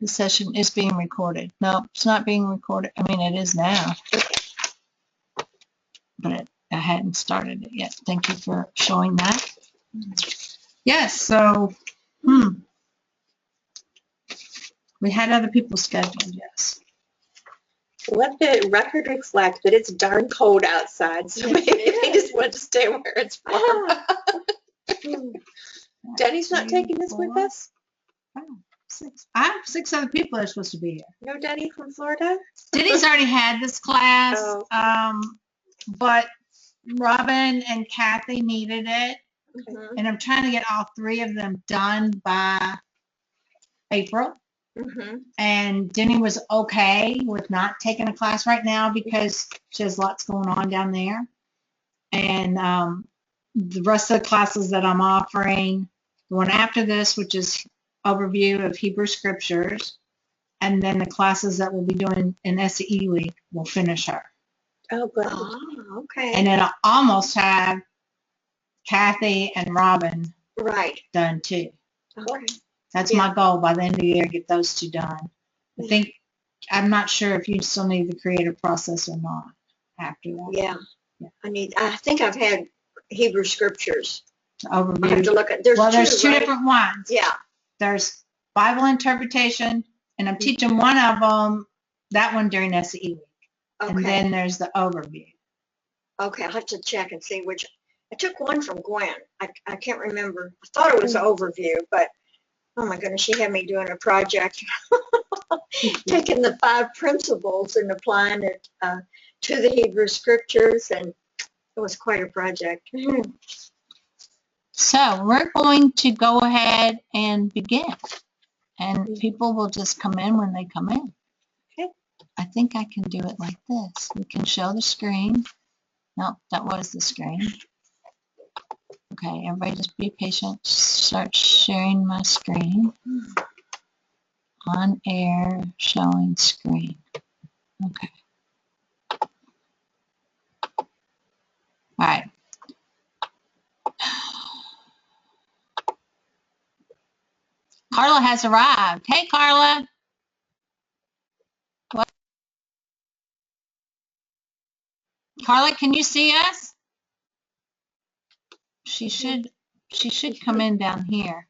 The session is being recorded. No, it's not being recorded. I mean, it is now, but I hadn't started it yet. Thank you for showing that. Yes, so, we had other people scheduled, yes. Let the record reflect that it's darn cold outside, so maybe they just want to stay where it's warm. Denny's not taking this with us? Oh, 6. I have 6 other people that are supposed to be here. No Denny from Florida? Denny's already had this class, Oh. but Robin and Kathy needed it, and I'm trying to get all 3 of them done by April. And Denny was okay with not taking a class right now because she has lots going on down there. And the rest of the classes that I'm offering, the one after this, which is overview of Hebrew scriptures, and then the classes that we'll be doing in SE week will finish her. Oh, good. Oh, okay. And then I'll almost have Kathy and Robin done too. Okay. That's my goal by the end of the year, get those 2 done. I'm not sure if you still need the creative process or not after that. Yeah. I think I've had Hebrew scriptures. Overview. I have to look at, there's 2 different ones. Yeah. There's Bible interpretation, and I'm teaching one of them, that one during SE week. Okay. And then there's the overview. Okay, I'll have to check and see which. I took one from Gwen. I can't remember. I thought it was an overview, but oh my goodness, she had me doing a project, taking the 5 principles and applying it to the Hebrew scriptures, and it was quite a project. So we're going to go ahead and begin, and people will just come in when they come in. Okay. I think I can do it like this. We can show the screen. Nope, that was the screen. Okay, everybody just be patient. Start sharing my screen. On air, showing screen. Okay. All right. Carla has arrived. Hey, Carla. What? Carla, can you see us? She should come in down here.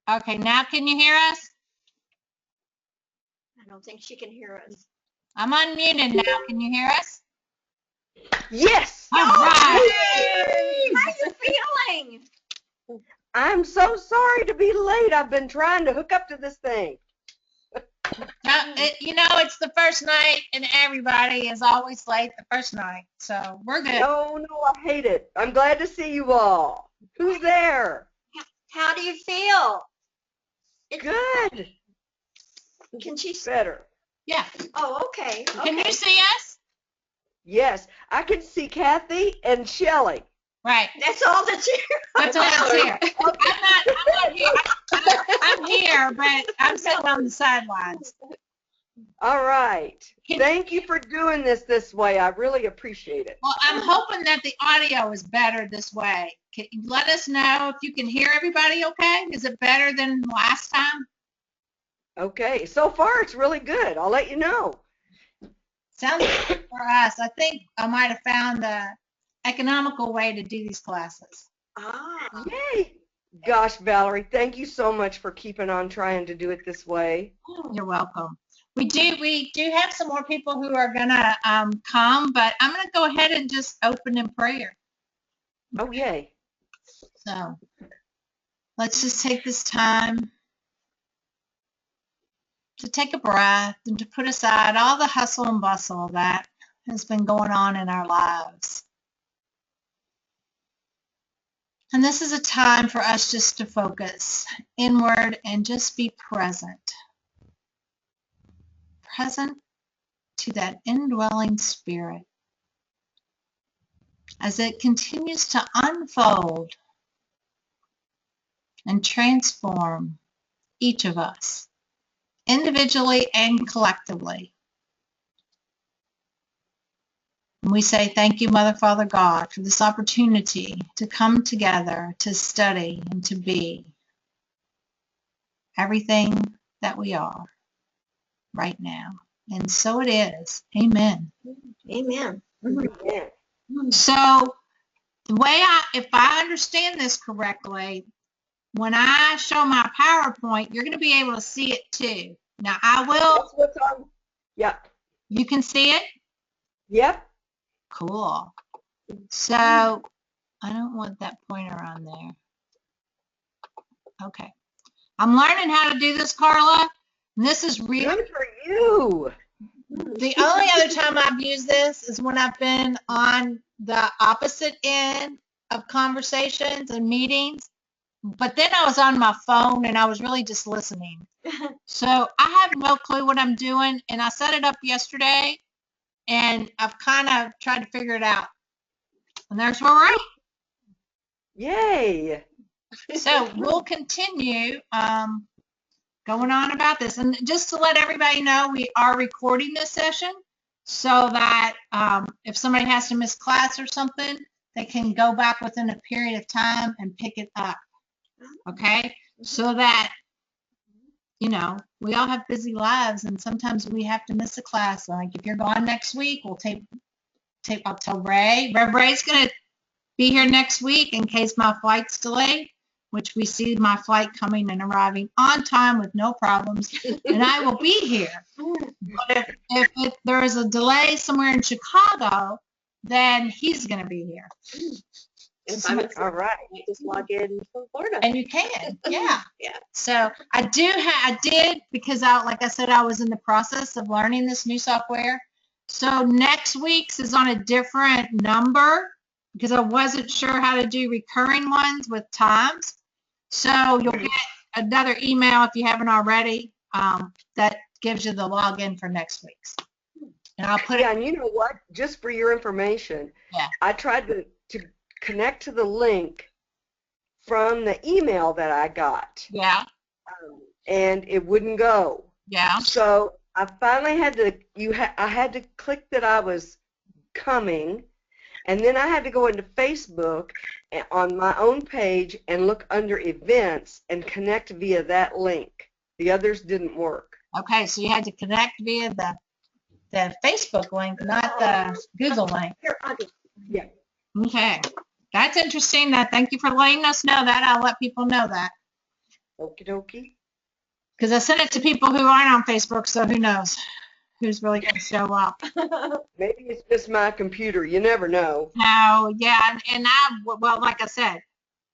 Okay, now can you hear us? I don't think she can hear us. I'm unmuted now. Can you hear us? Yes. All right. How you feeling? I'm so sorry to be late. I've been trying to hook up to this thing. You know, it's the first night, and everybody is always late the first night, so we're good. No, I hate it. I'm glad to see you all. Who's there? How do you feel? Good. Can she? Better. Yeah. Oh, okay. Can you see us? Yes, I can see Kathy and Shelley. Right. That's all that's here. That's all that's here. I'm not here. I'm here, but I'm sitting on the sidelines. All right. Thank you for doing this way. I really appreciate it. Well, I'm hoping that the audio is better this way. Can you let us know if you can hear everybody okay? Is it better than last time? Okay. So far, it's really good. I'll let you know. Sounds good for us. I think I might have found an economical way to do these classes. Ah. Yay. Gosh, Valerie, thank you so much for keeping on trying to do it this way. You're welcome. We do have some more people who are gonna come, but I'm gonna go ahead and just open in prayer. Oh, yay. So let's just take this time to take a breath and to put aside all the hustle and bustle that has been going on in our lives. And this is a time for us just to focus inward and just be present. Present to that indwelling spirit as it continues to unfold and transform each of us, individually and collectively. And we say, thank you, Mother, Father, God, for this opportunity to come together, to study, and to be everything that we are right now. And so it is. Amen. Amen. Yeah. So the way if I understand this correctly, when I show my PowerPoint, you're going to be able to see it too. Now I will. That's what's on. Yep. You can see it? Yep. Cool. So I don't want that pointer on there. Okay. I'm learning how to do this, Carla. And this is really Good for you. the only other time I've used this is when I've been on the opposite end of conversations and meetings. But then I was on my phone and I was really just listening. So I have no clue what I'm doing. And I set it up yesterday and I've kind of tried to figure it out. And there's where we're at. Yay. So we'll continue going on about this. And just to let everybody know, we are recording this session so that if somebody has to miss class or something, they can go back within a period of time and pick it up. Okay? So that, you know, we all have busy lives and sometimes we have to miss a class. Like if you're gone next week, we'll tape. I'll tell Ray. Ray's going to be here next week in case my flight's delayed, which we see my flight coming and arriving on time with no problems, and I will be here. But if there is a delay somewhere in Chicago, then he's going to be here. All right. I just log in from Florida. And you can, yeah. Yeah. So I did because like I said, I was in the process of learning this new software. So next week's is on a different number because I wasn't sure how to do recurring ones with times. So you'll get another email if you haven't already that gives you the login for next week's. And I'll put Yeah, and you know what? Just for your information, Yeah. I tried to connect to the link from the email that I got, Yeah, and it wouldn't go. yeah. So I finally had to. I had to click that I was coming, and then I had to go into Facebook on my own page and look under events and connect via that link. The others didn't work. Okay, so you had to connect via the Facebook link, not the Google link. Here, I'll do. Yeah. Okay, that's interesting. Thank you for letting us know that. I'll let people know that Okie dokie. because I sent it to people who aren't on Facebook, so who knows who's really going to show up. Maybe it's just my computer. You never know. No, yeah, and well, like I said,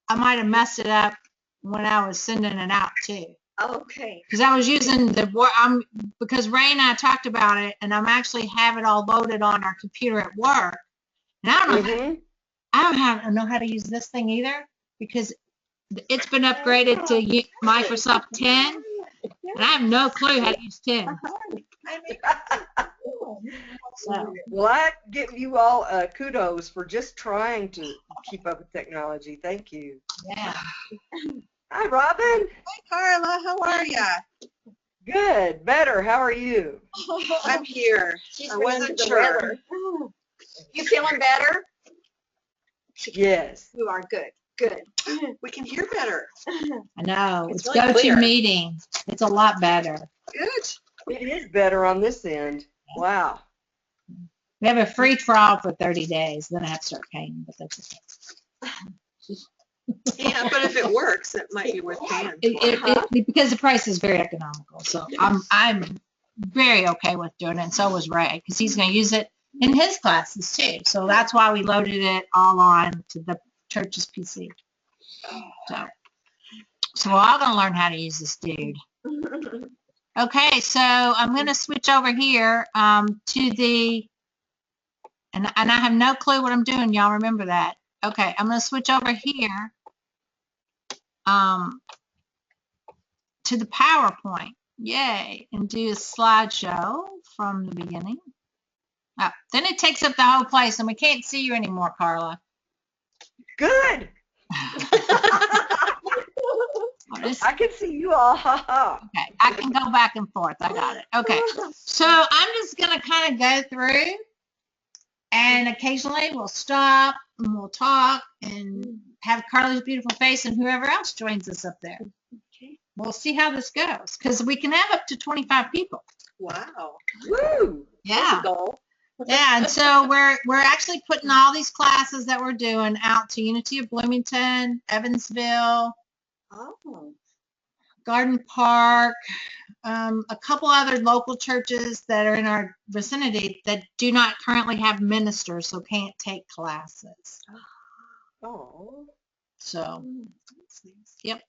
I might have messed it up when I was sending it out too. Okay. Because I was using because Ray and I talked about it, and I'm actually have it all loaded on our computer at work. And I don't know how to use this thing either because it's been upgraded to Microsoft 10, and I have no clue how to use 10. So, Well, I give you all kudos for just trying to keep up with technology. Thank you. yeah. Hi, Robin. Hi, Carla. How are ya? Good. Better. How are you? I'm here. She's I ready wasn't for the sure. weather. You feeling better? Yes. You are good. Good. We can hear better. I know. It's It's really clear. GoToMeeting. It's a lot better. Good. It is better on this end. Wow. We have a free trial for 30 days. Then I have to start paying, but that's okay. Yeah, but if it works, it might be worth paying. Because the price is very economical. So I'm very okay with doing it. And so was Ray because he's going to use it in his classes too. So that's why we loaded it all on to the church's PC. So we're all going to learn how to use this dude. Okay, so I'm going to switch over here to the, and I have no clue what I'm doing. Y'all remember that? Okay, I'm going to switch over here to the PowerPoint. Yay. And do a slideshow from the beginning. Oh, then it takes up the whole place and we can't see you anymore, Carla. Good. I can see you all. Ha ha. Okay, I can go back and forth. I got it. Okay, so I'm just going to kind of go through and occasionally we'll stop and we'll talk and have Carla's beautiful face and whoever else joins us up there. Okay. We'll see how this goes because we can have up to 25 people. Wow. Woo. Yeah. That's a goal. Yeah, and so we're actually putting all these classes that we're doing out to Unity of Bloomington, Evansville, Oh. Garden Park, a couple other local churches that are in our vicinity that do not currently have ministers, so can't take classes. Oh. So, That's nice. yep.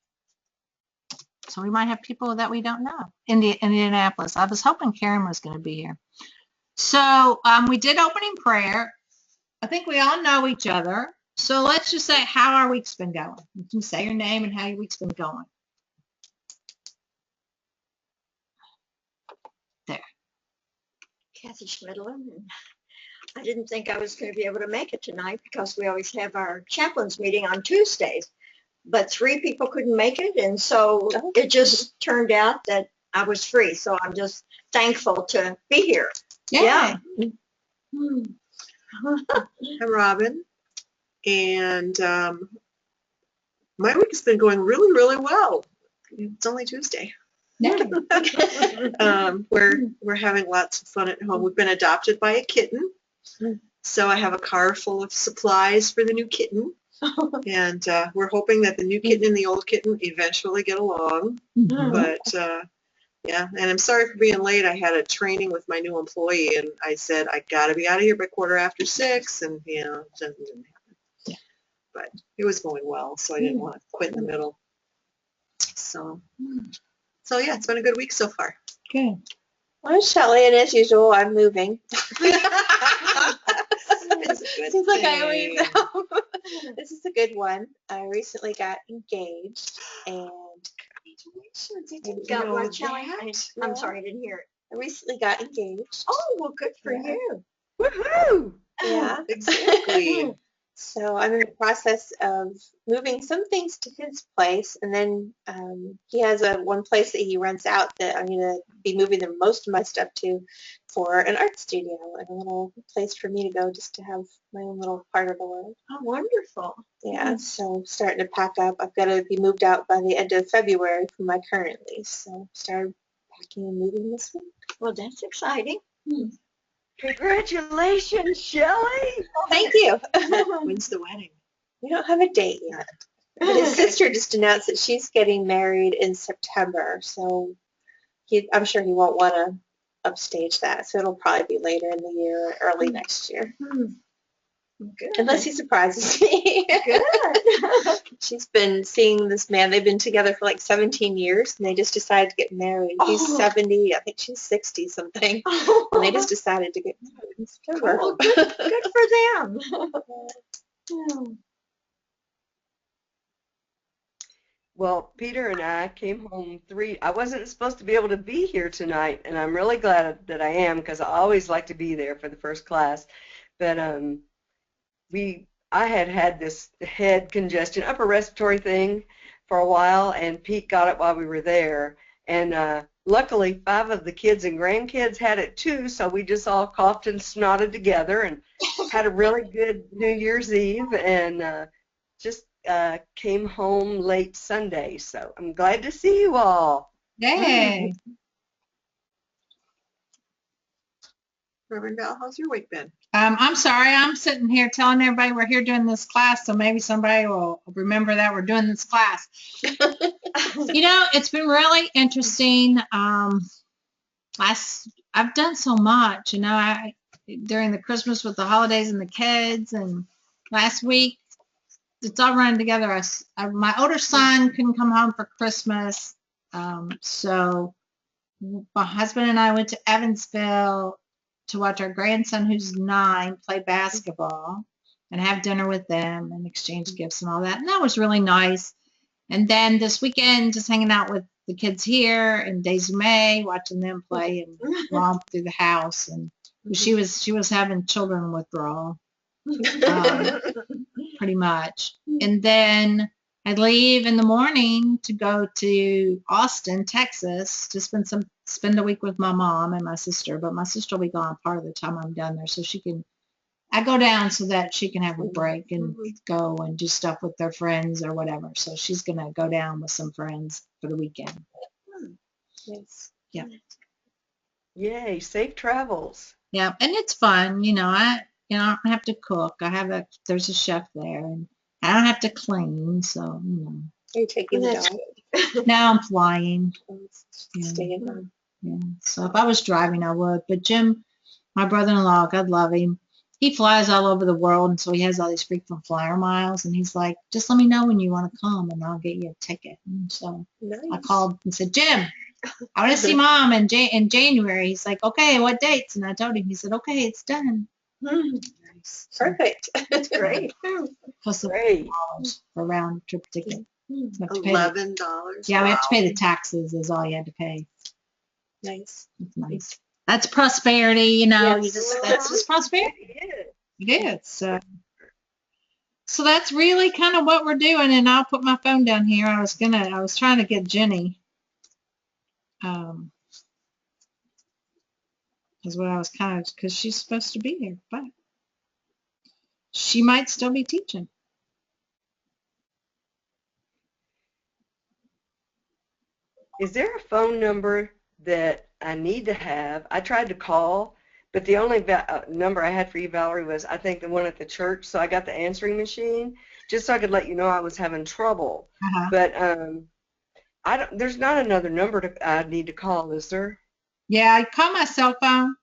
So we might have people that we don't know. Indianapolis. I was hoping Karen was going to be here. So we did opening prayer. I think we all know each other. So let's just say how our week's been going. You can say your name and how your week's been going. There. Kathy Schmidlin. And I didn't think I was going to be able to make it tonight because we always have our chaplain's meeting on Tuesdays. But 3 people couldn't make it, and so it just turned out that I was free. So I'm just thankful to be here. Yeah. I'm Robin, and my week has been going really, really well. It's only Tuesday. We're having lots of fun at home. We've been adopted by a kitten, so I have a car full of supplies for the new kitten, and we're hoping that the new kitten and the old kitten eventually get along. But yeah, and I'm sorry for being late. I had a training with my new employee, and I said I got to be out of here by 6:15, and you know, it didn't happen. Yeah. But it was going well, so I didn't want to quit in the middle. So yeah, it's been a good week so far. Good. I'm Shelley, and as usual, I'm moving. Seems like I always This is a good one. I recently got engaged, and Got know what, Shelley? that? I'm sorry, I didn't hear it. I recently got engaged. Oh, well, good for Yeah. you. Woohoo. Yeah. Exactly. So I'm in the process of moving some things to his place, and then he has one place that he rents out that I'm going to be moving the most of my stuff to for an art studio and a little place for me to go just to have my own little part of the world. Oh, wonderful. Yeah, so starting to pack up. I've got to be moved out by the end of February from my current lease, so started packing and moving this week. Well, that's exciting. Congratulations, Shelley. Thank you. When's the wedding? We don't have a date yet. But his sister just announced that she's getting married in September, so I'm sure he won't want to upstage that, so it'll probably be later in the year or early next year. Good. Unless he surprises me. Good. She's been seeing this man. They've been together for like 17 years, and they just decided to get married. He's 70. I think she's 60 something. And they just decided to get married in September. Cool. Good for them. Well, Peter and I came home I wasn't supposed to be able to be here tonight, and I'm really glad that I am because I always like to be there for the first class. But I had this head congestion, upper respiratory thing for a while, and Pete got it while we were there. And luckily, 5 of the kids and grandkids had it too, so we just all coughed and snotted together and had a really good New Year's Eve, and just came home late Sunday. So I'm glad to see you all. Yay. Reverend Val, how's your week been? I'm sorry. I'm sitting here telling everybody we're here doing this class, so maybe somebody will remember that we're doing this class. You know, it's been really interesting. I've done so much, you know, during the Christmas with the holidays and the kids, and last week it's all running together. My older son couldn't come home for Christmas, so my husband and I went to Evansville to watch our grandson, who's 9, play basketball and have dinner with them and exchange gifts and all that. And that was really nice. And then this weekend, just hanging out with the kids here and Daisy May, watching them play and romp through the house. And she was having children withdrawal, pretty much. And then I leave in the morning to go to Austin, Texas, to spend a week with my mom and my sister. But my sister will be gone part of the time I'm down there, so I go down so that she can have a break and go and do stuff with their friends or whatever. So she's gonna go down with some friends for the weekend. Yes. Yeah. Yay, safe travels. Yeah, and it's fun. I don't have to cook. There's a chef there, and I don't have to clean. So Are you taking the That's dog? now I'm flying. Yeah. Staying home. Yeah. So if I was driving, I would. But Jim, my brother-in-law, God love him, he flies all over the world, and so he has all these frequent flyer miles. And he's like, just let me know when you want to come, and I'll get you a ticket. And so Nice. I called and said, Jim, I want to see Mom in January. He's like, okay, what dates? And I told him. He said, okay, it's done. Nice. Perfect. That's great. Plus the Great. $4 for round trip ticket. You have to pay $11. Yeah, we have to Wow. pay the taxes. Is all you had to pay. Nice. That's nice. That's prosperity, Yes. That's just prosperity. Yeah. It is. So that's really kind of what we're doing. And I'll put my phone down here. I was trying to get Jenny. Is what I was because she's supposed to be here, but she might still be teaching. Is there a phone number that I need to have? I tried to call, but the only number I had for you, Valerie, was I think the one at the church. So I got the answering machine just so I could let you know I was having trouble. Uh-huh. But there's not another number I need to call, is there? Yeah, I call my cell phone,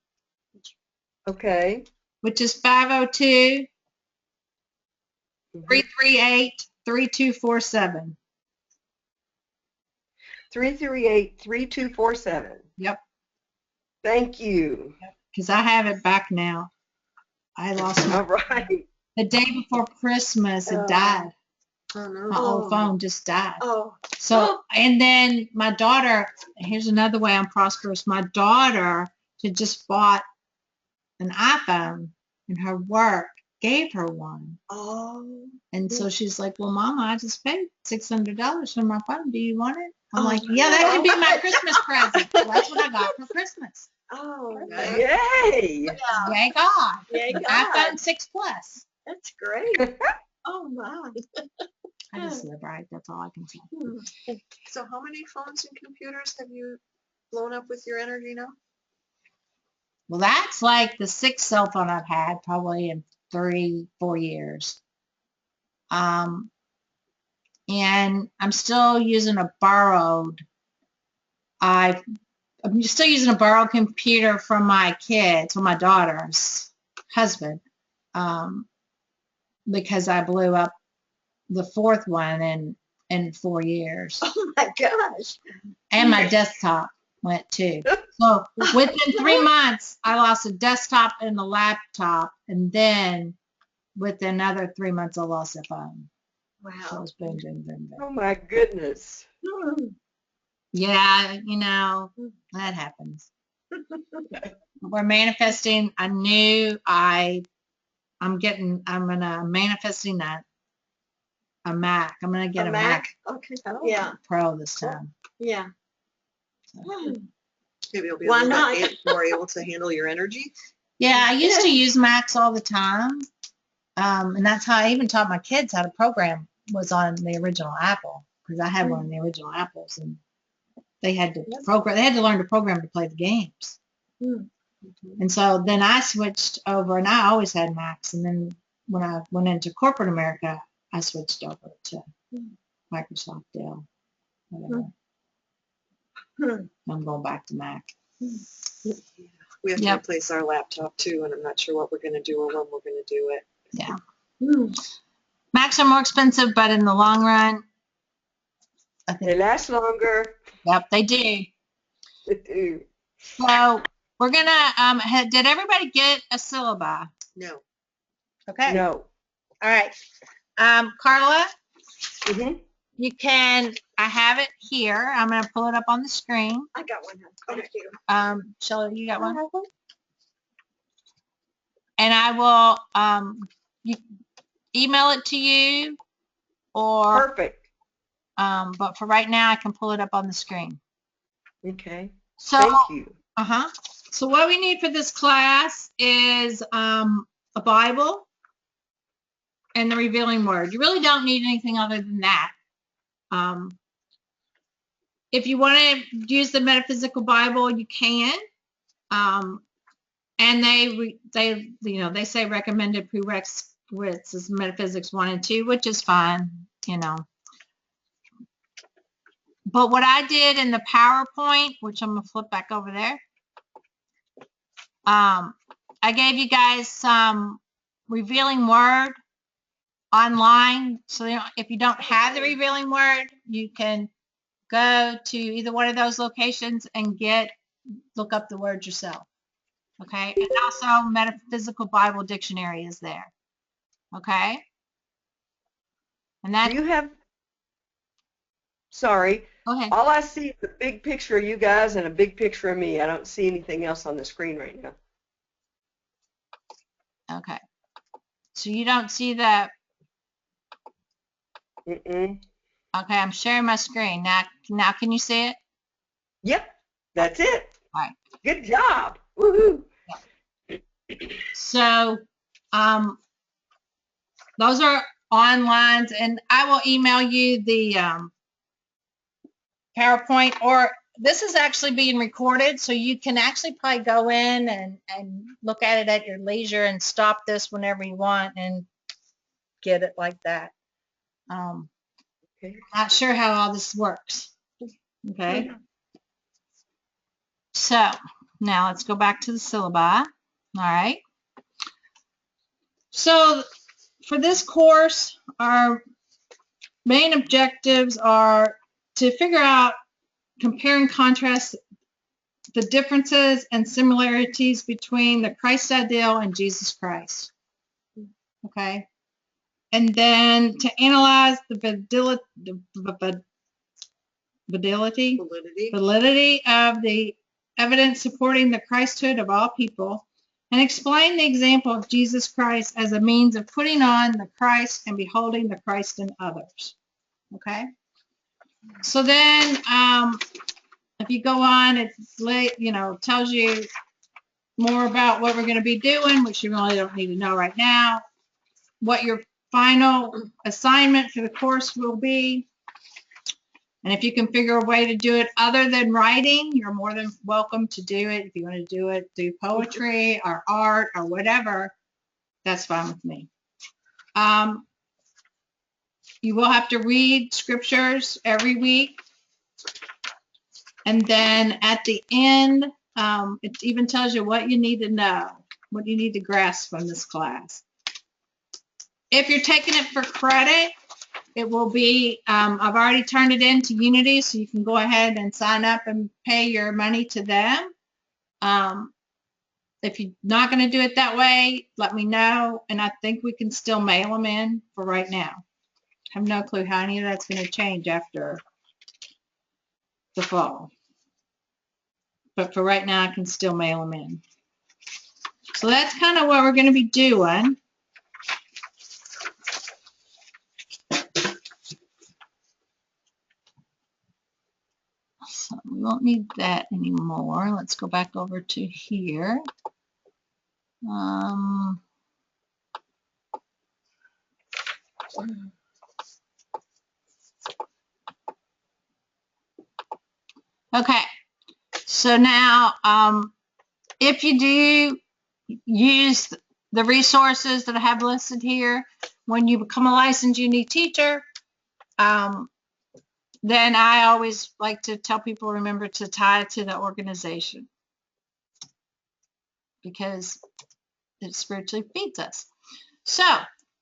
Okay. which is 502-338-3247. 338-3247. Yep. Thank you. Because I have it back now. I lost All my right. the day before Christmas. It died. Oh, no. My old phone just died. Oh. So, and then my daughter, here's another way I'm prosperous. My daughter had just bought an iPhone, and her work gave her one. Oh. And so she's like, well, Mama, I just paid $600 for my phone. Do you want it? I'm Oh, like, yeah, that could be my no. Christmas present. So that's what I got for Christmas. Oh. Nice. Yay. Yeah. Yay, God. Yay, An God. iPhone 6 Plus. That's great. Oh my. I just live right. That's all I can say. So how many phones and computers have you blown up with your energy now? Well, that's like the 6th cell phone I've had probably in 3-4 years. And I'm still using a borrowed. I'm still using a borrowed computer from my kids, from my daughter's husband, because I blew up the 4th one in 4 years. Oh my gosh. And my desktop went too. So within 3 months, I lost a desktop and a laptop, and then within another 3 months, I lost a phone. So it Wow. was boom, boom, boom, boom. Oh my goodness. Yeah, that happens. We're manifesting. I knew I'm manifesting a Mac. I'm gonna get a Mac Okay. Oh. Yeah. Pro this time. Yeah. Maybe you'll be Why a little not? bit more able to handle your energy. Yeah, I used to use Macs all the time. And that's how I even taught my kids how to program, was on the original Apple, because I had one of the original Apples, and they had to learn to program to play the games. And so then I switched over, and I always had Macs. And then when I went into corporate America, I switched over to Microsoft, Dell, whatever. I'm going back to Mac. We have to Yep. replace our laptop too, and I'm not sure what we're going to do or when we're going to do it. Yeah. Macs are more expensive, but in the long run, I They think, last longer. yep, they do. They do. So we're gonna, did everybody get a syllabi? No. Okay. No. All right. Carla, Mm-hmm. you can, I have it here. I'm going to pull it up on the screen. I got one. Thank you. Shelley, you got one? And I will email it to you, or Perfect. but for right now I can pull it up on the screen. Okay. So Thank you. So what we need for this class is a Bible and the Revealing Word. You really don't need anything other than that. If you want to use the Metaphysical Bible, you can. And they say recommended prerequisites is Metaphysics 1 and 2, which is fine, But what I did in the PowerPoint, which I'm going to flip back over there, I gave you guys some Revealing Word online. So if you don't have the Revealing Word, you can go to either one of those locations and look up the word yourself. Okay, and also Metaphysical Bible Dictionary is there. Okay, and that. Do you have? Sorry. Go ahead. All I see is a big picture of you guys and a big picture of me. I don't see anything else on the screen right now. Okay, so you don't see that. Mm-mm. Okay, I'm sharing my screen now. Can you see it? Yep, that's it. All right. Good job. Woohoo. So, those are online, and I will email you the PowerPoint, or this is actually being recorded, so you can actually probably go in and look at it at your leisure and stop this whenever you want and get it like that. Okay. Not sure how all this works. Okay. So now let's go back to the syllabi. All right. So for this course, our main objectives are to figure out, compare and contrast the differences and similarities between the Christ ideal and Jesus Christ. Okay. And then to analyze the validity of the evidence supporting the Christhood of all people, and explain the example of Jesus Christ as a means of putting on the Christ and beholding the Christ in others. Okay. So then, if you go on, it tells you more about what we're going to be doing, which you really don't need to know right now, what your final assignment for the course will be. And if you can figure a way to do it other than writing, you're more than welcome to do it. If you want to do it through poetry or art or whatever, that's fine with me. You will have to read scriptures every week. And then at the end, it even tells you what you need to know, what you need to grasp from this class. If you're taking it for credit, it will be, I've already turned it into Unity, so you can go ahead and sign up and pay your money to them. If you're not going to do it that way, let me know, and I think we can still mail them in for right now. I have no clue how any of that's going to change after the fall. But for right now, I can still mail them in. So that's kind of what we're going to be doing. So we won't need that anymore. Let's go back over to here. Okay, so now if you do use the resources that I have listed here, when you become a licensed unique teacher, then I always like to tell people, remember to tie it to the organization, because it spiritually feeds us. So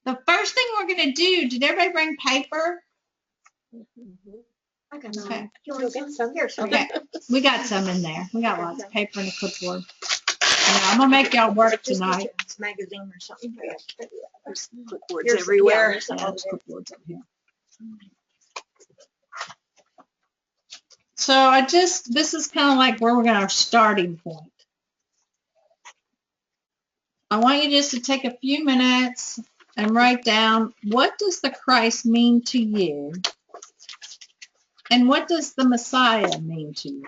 the first thing we're going to do, did everybody bring paper? I got some. Okay. You want to get some here? Okay, we got some in there. We got lots of paper and a clipboard. Yeah, I'm going to make y'all work tonight. It's magazine or something. There's clipboards everywhere. Yeah, there's clipboards up here. So this is kind of like where we're going to our starting point. I want you just to take a few minutes and write down, what does the Christ mean to you? And what does the Messiah mean to you?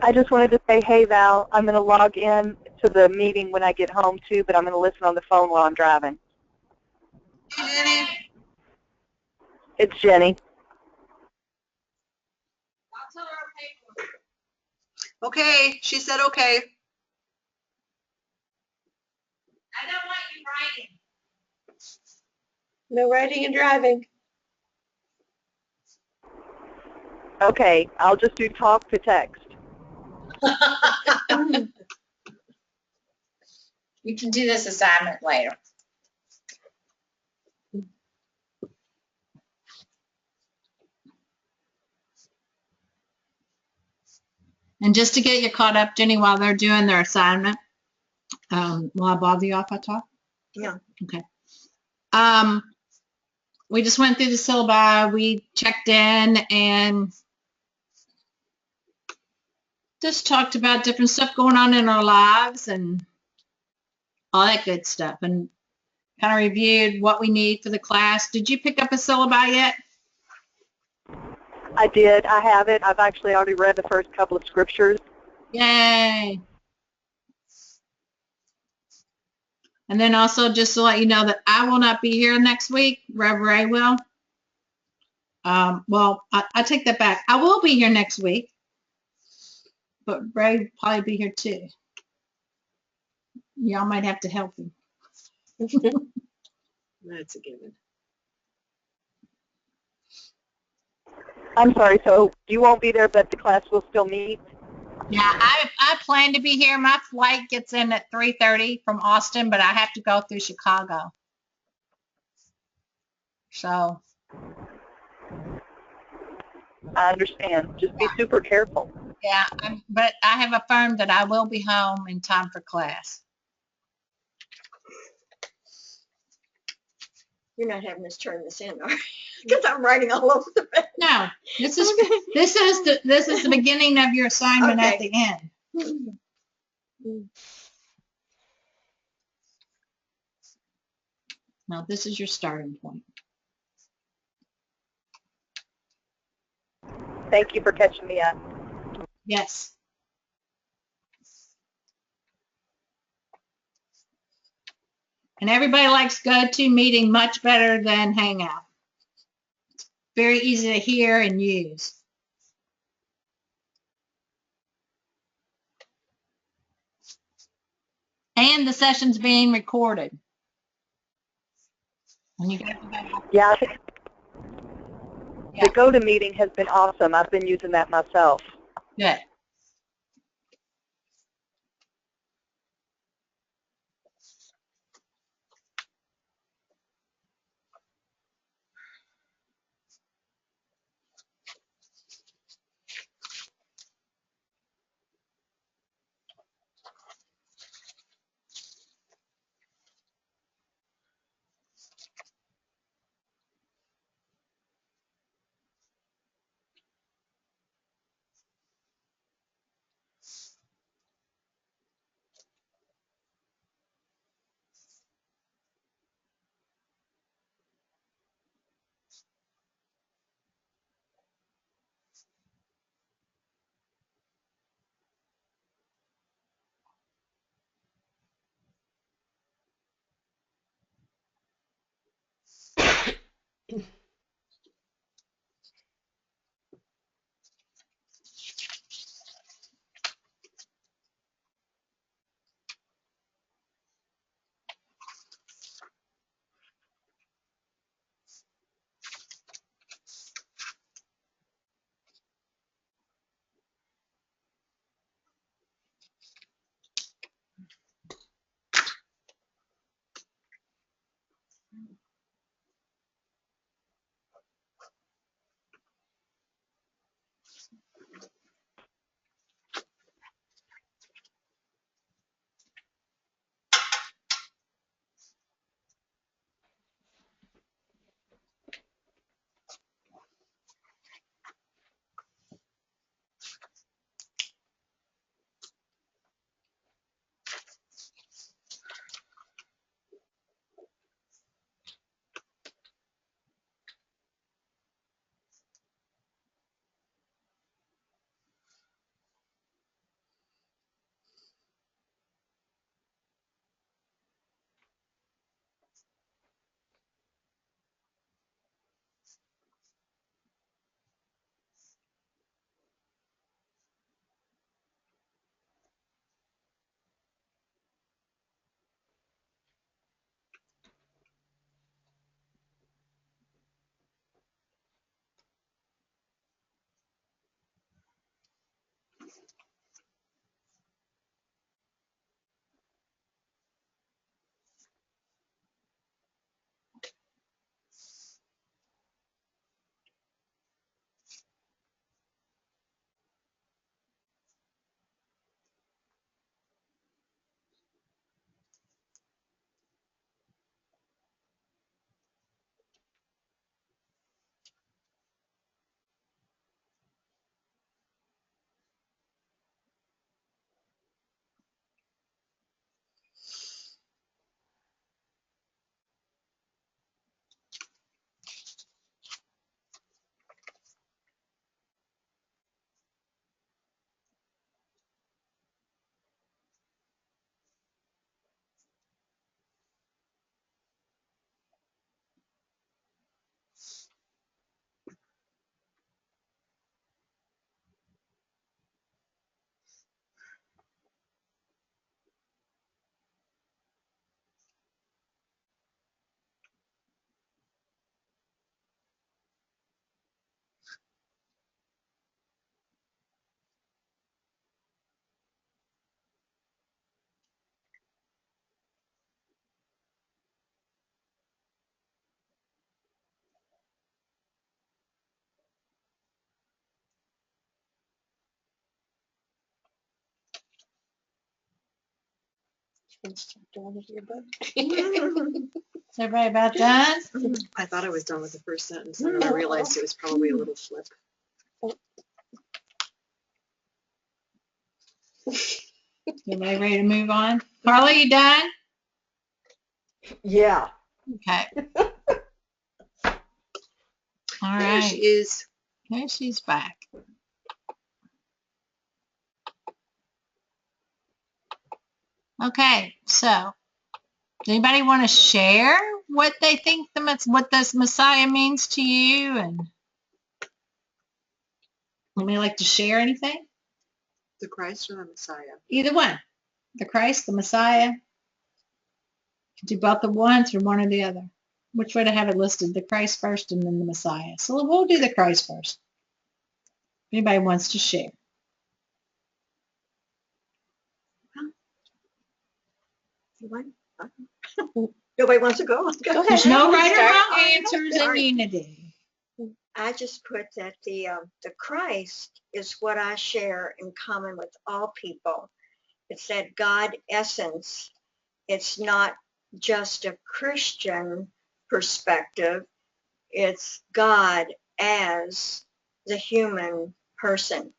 I just wanted to say, hey, Val, I'm going to log in to the meeting when I get home, too, but I'm going to listen on the phone while I'm driving. Hey, Jenny. It's Jenny. Okay, she said okay. I don't want you writing. No writing and driving. Okay, I'll just do talk to text. You can do this assignment later. And just to get you caught up, Jenny, while they're doing their assignment, will I bother you off I talk? Yeah. Okay. We just went through the syllabi. We checked in and just talked about different stuff going on in our lives and all that good stuff, and kind of reviewed what we need for the class. Did you pick up a syllabi yet? I did. I have it. I've actually already read the first couple of scriptures. Yay. And then also just to let you know that I will not be here next week. Rev Ray will. Well, I take that back. I will be here next week, but Ray will probably be here too. Y'all might have to help him. That's a given. I'm sorry, so you won't be there, but the class will still meet? Yeah, I plan to be here. My flight gets in at 3:30 from Austin, but I have to go through Chicago. So. I understand. Just be super careful. Yeah, but I have affirmed that I will be home in time for class. You're not having us turn this in, are you? Because I'm writing all over the page. No, this is Okay. this is the beginning of your assignment at the end. Now this is your starting point. Thank you for catching me up. Yes. And everybody likes GoToMeeting much better than Hangout. It's very easy to hear and use. And the session's being recorded. When you get Yeah, the GoToMeeting has been awesome. I've been using that myself. good. Finished chapter 1 of your book. Is everybody about done? I thought I was done with the first sentence, and then I realized it was probably a little flip. Everybody ready to move on? Carla, you done? Yeah. Okay. All There she right. is. There she's back. Okay, so does anybody want to share what they think what this Messiah means to you? And anybody like to share anything? The Christ or the Messiah? Either one. The Christ, the Messiah. You can do both at once or one or the other. Which way to have it listed? The Christ first and then the Messiah. So we'll do the Christ first. If anybody wants to share. Nobody wants to go? Go ahead. There's no You right or start. wrong answers in unity. I just put that the Christ is what I share in common with all people. It's that God essence. It's not just a Christian perspective. It's God as the human person.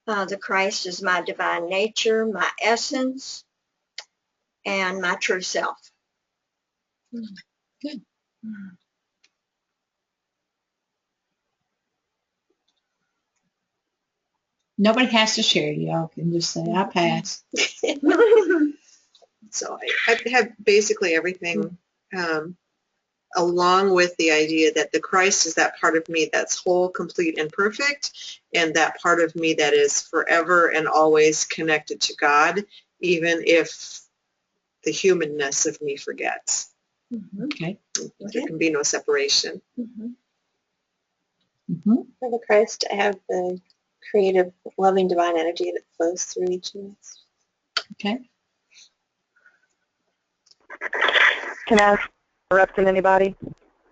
The Christ is my divine nature, my essence, and my true self. Good. Nobody has to share. Y'all can just say, I pass. So I have basically everything along with the idea that the Christ is that part of me that's whole, complete, and perfect, and that part of me that is forever and always connected to God, even if the humanness of me forgets. Okay. There can be no separation. Mm-hmm. For the Christ, I have the creative, loving, divine energy that flows through each of us. Okay. Can I interrupt anybody?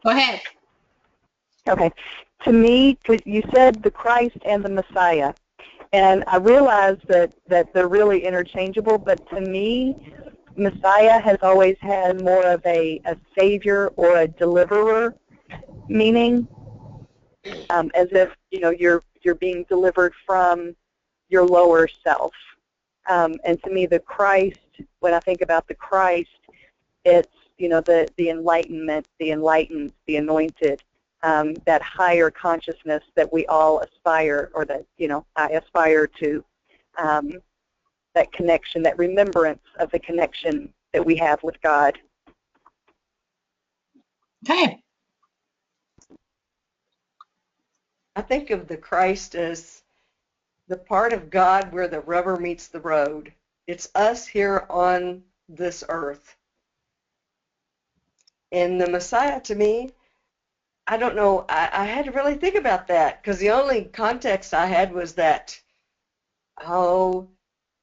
Go ahead. Okay. To me, 'cause you said the Christ and the Messiah, and I realize that they're really interchangeable, but to me, Messiah has always had more of a savior or a deliverer meaning, as if, you know, you're being delivered from your lower self. And to me, the Christ, when I think about the Christ, it's, you know, the enlightenment, the enlightened, the anointed, that higher consciousness that we all aspire, or that, you know, I aspire to, that connection, that remembrance of the connection that we have with God. Okay. I think of the Christ as the part of God where the rubber meets the road. It's us here on this earth. And the Messiah, to me, I don't know, I had to really think about that, because the only context I had was that,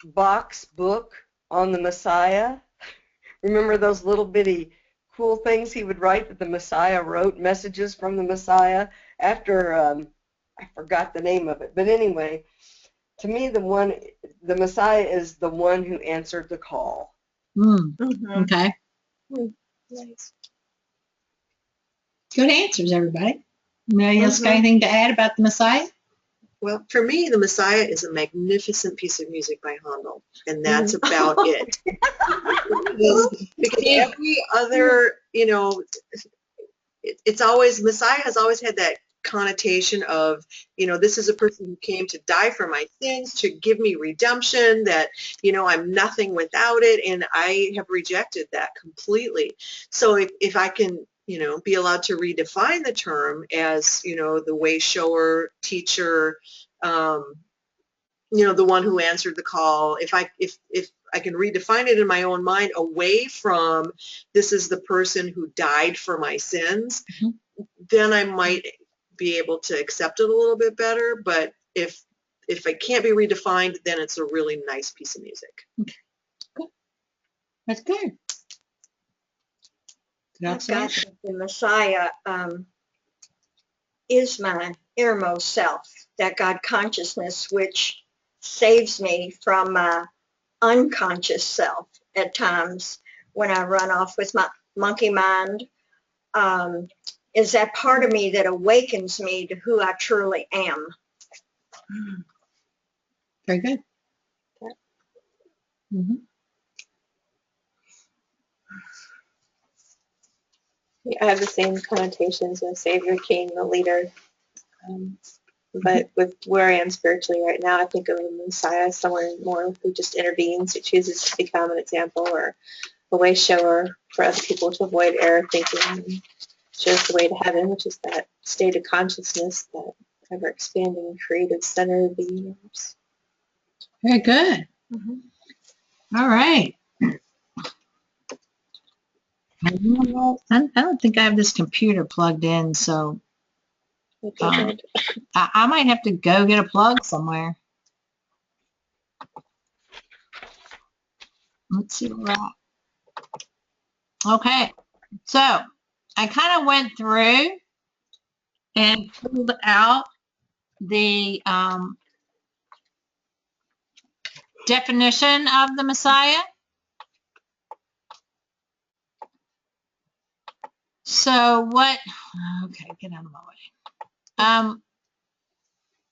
box book on the Messiah. Remember those little bitty cool things he would write that the Messiah wrote, messages from the Messiah, after, I forgot the name of it. But anyway, to me, the Messiah is the one who answered the call. Okay. Nice. Good answers, everybody. Anybody else got anything to add about the Messiah? Well, for me, the Messiah is a magnificent piece of music by Handel, and that's about it. Because every other, you know, it's always, Messiah has always had that connotation of, you know, this is a person who came to die for my sins, to give me redemption, that, you know, I'm nothing without it, and I have rejected that completely. So if I can, you know, be allowed to redefine the term as, you know, the way shower, teacher, you know, the one who answered the call, if I can redefine it in my own mind away from this is the person who died for my sins, then I might be able to accept it a little bit better. But if it can't be redefined, then it's a really nice piece of music. Good. That's good. I've got that the Messiah is my innermost self, that God consciousness which saves me from my unconscious self. at times when I run off with my monkey mind, is that part of me that awakens me to who I truly am. Very good. Mm-hmm. I have the same connotations with Savior, King, the leader. But with where I am spiritually right now, I think of the Messiah as someone more who just intervenes, who chooses to become an example or a way shower for other people to avoid error thinking and shows the way to heaven, which is that state of consciousness, that ever-expanding creative center of the universe. Very good. All right. I don't think I have this computer plugged in, so I might have to go get a plug somewhere. Let's see where we're at. Okay, so I kind of went through and pulled out the definition of the Messiah. So okay, get out of my way.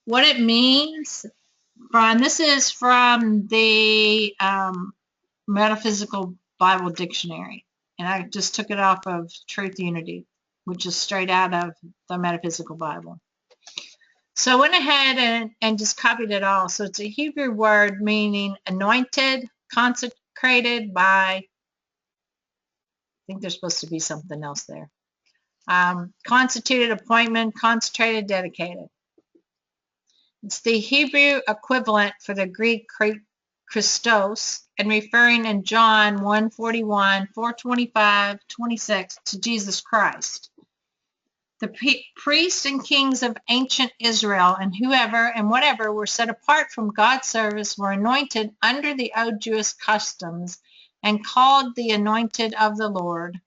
What it means this is from the Metaphysical Bible Dictionary, and I just took it off of Truth Unity, which is straight out of the Metaphysical Bible. So I went ahead and just copied it all. So it's a Hebrew word meaning anointed, consecrated by, I think there's supposed to be something else there. Constituted, appointment, concentrated, dedicated. It's the Hebrew equivalent for the Greek Christos, and referring in John 1:41, 4:25, 26 to Jesus Christ. The priests and kings of ancient Israel and whoever and whatever were set apart from God's service were anointed under the old Jewish customs and called the anointed of the Lord.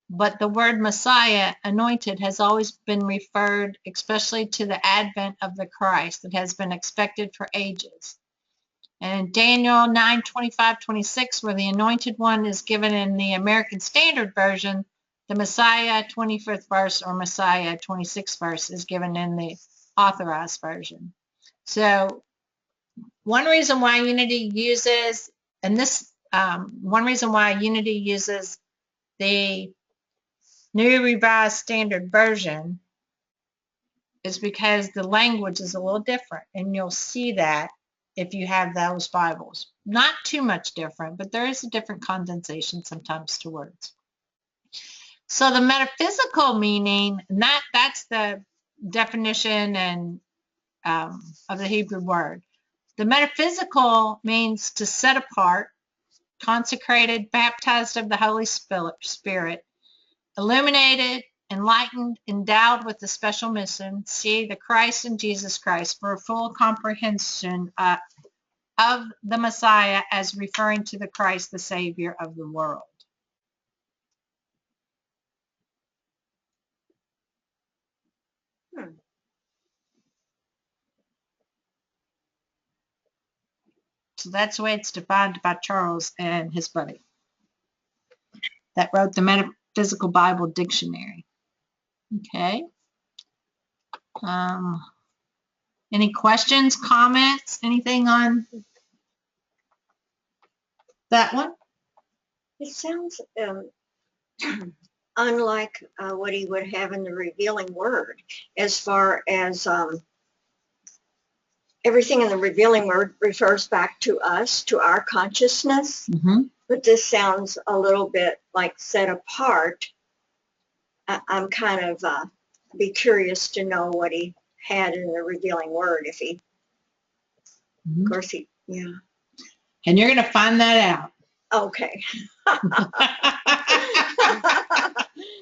But the word Messiah, anointed, has always been referred especially to the advent of the Christ that has been expected for ages. And in Daniel 9:25-26, where the anointed one is given in the American Standard Version, the Messiah 25th verse or Messiah 26th verse is given in the Authorized Version. So one reason why Unity uses, one reason why Unity uses the New Revised Standard Version is because the language is a little different, and you'll see that if you have those Bibles. Not too much different, but there is a different condensation sometimes to words. So the metaphysical meaning, that's the definition and of the Hebrew word. The metaphysical means to set apart, consecrated, baptized of the Holy Spirit, illuminated, enlightened, endowed with a special mission, see the Christ and Jesus Christ, for a full comprehension of the Messiah as referring to the Christ, the Savior of the world. So that's the way it's defined by Charles and his buddy that wrote the Metaphysical Bible Dictionary. Okay. Any questions, comments, anything on that one? It sounds unlike what he would have in the Revealing Word, as far as everything in the Revealing Word refers back to us, to our consciousness. But this sounds a little bit like set apart. I'm kind of be curious to know what he had in the Revealing Word. If he, of course, yeah. And you're going to find that out. Okay.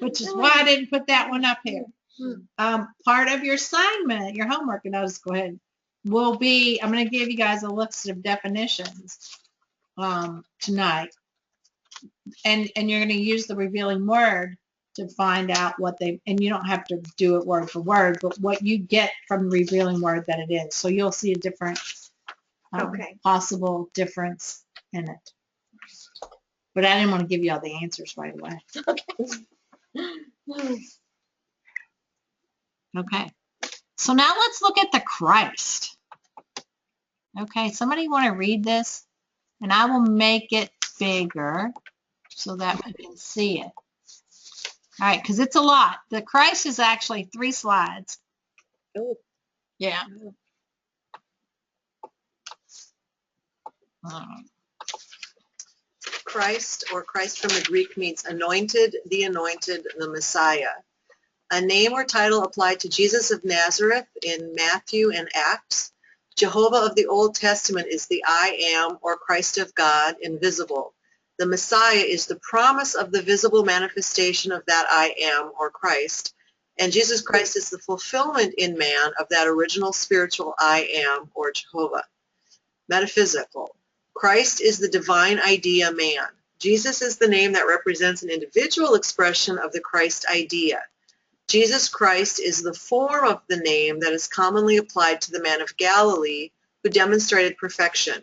Which is why I didn't put that one up here. Part of your assignment, your homework, and I'll just go ahead, will be, I'm going to give you guys a list of definitions tonight. And you're going to use the Revealing Word to find out what and you don't have to do it word for word, but what you get from the Revealing Word that it is. So you'll see a different possible difference in it. But I didn't want to give you all the answers right away. Okay. So now let's look at the Christ. Okay, somebody want to read this? And I will make it bigger so that we can see it. All right, because it's a lot. The Christ is actually 3 slides. Oh. Yeah. Christ, or Christ from the Greek, means anointed, the Messiah. A name or title applied to Jesus of Nazareth in Matthew and Acts. Jehovah of the Old Testament is the I Am, or Christ of God, invisible. The Messiah is the promise of the visible manifestation of that I Am, or Christ. And Jesus Christ is the fulfillment in man of that original spiritual I Am, or Jehovah. Metaphysical. Christ is the divine idea man. Jesus is the name that represents an individual expression of the Christ idea. Jesus Christ is the form of the name that is commonly applied to the man of Galilee who demonstrated perfection.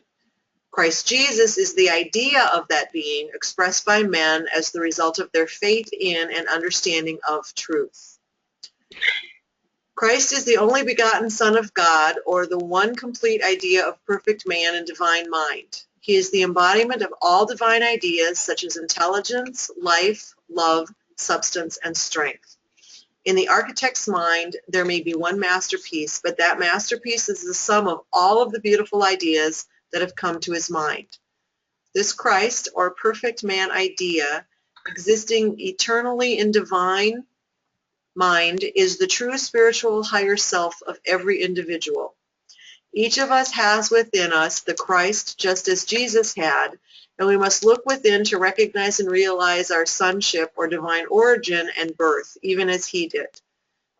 Christ Jesus is the idea of that being expressed by men as the result of their faith in and understanding of truth. Christ is the only begotten Son of God, or the one complete idea of perfect man and divine mind. He is the embodiment of all divine ideas such as intelligence, life, love, substance, and strength. In the architect's mind, there may be one masterpiece, but that masterpiece is the sum of all of the beautiful ideas that have come to his mind. This Christ, or perfect man idea, existing eternally in divine mind, is the true spiritual higher self of every individual. Each of us has within us the Christ just as Jesus had, and we must look within to recognize and realize our sonship or divine origin and birth, even as he did.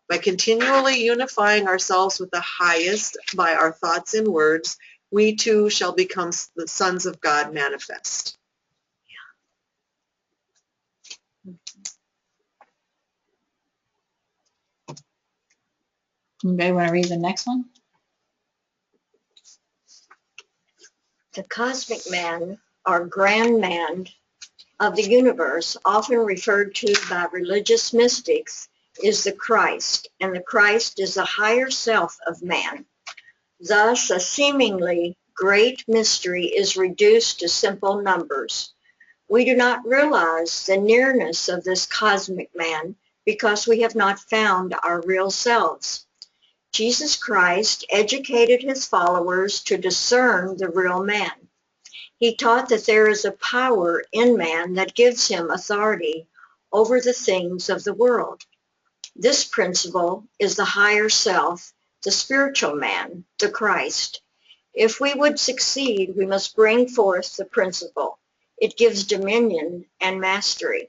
By continually unifying ourselves with the highest by our thoughts and words, we too shall become the sons of God manifest. Anybody want to read the next one? The cosmic man, or grand man of the universe, often referred to by religious mystics, is the Christ, and the Christ is the higher self of man. Thus, a seemingly great mystery is reduced to simple numbers. We do not realize the nearness of this cosmic man because we have not found our real selves. Jesus Christ educated his followers to discern the real man. He taught that there is a power in man that gives him authority over the things of the world. This principle is the higher self, the spiritual man, the Christ. If we would succeed, we must bring forth the principle. It gives dominion and mastery.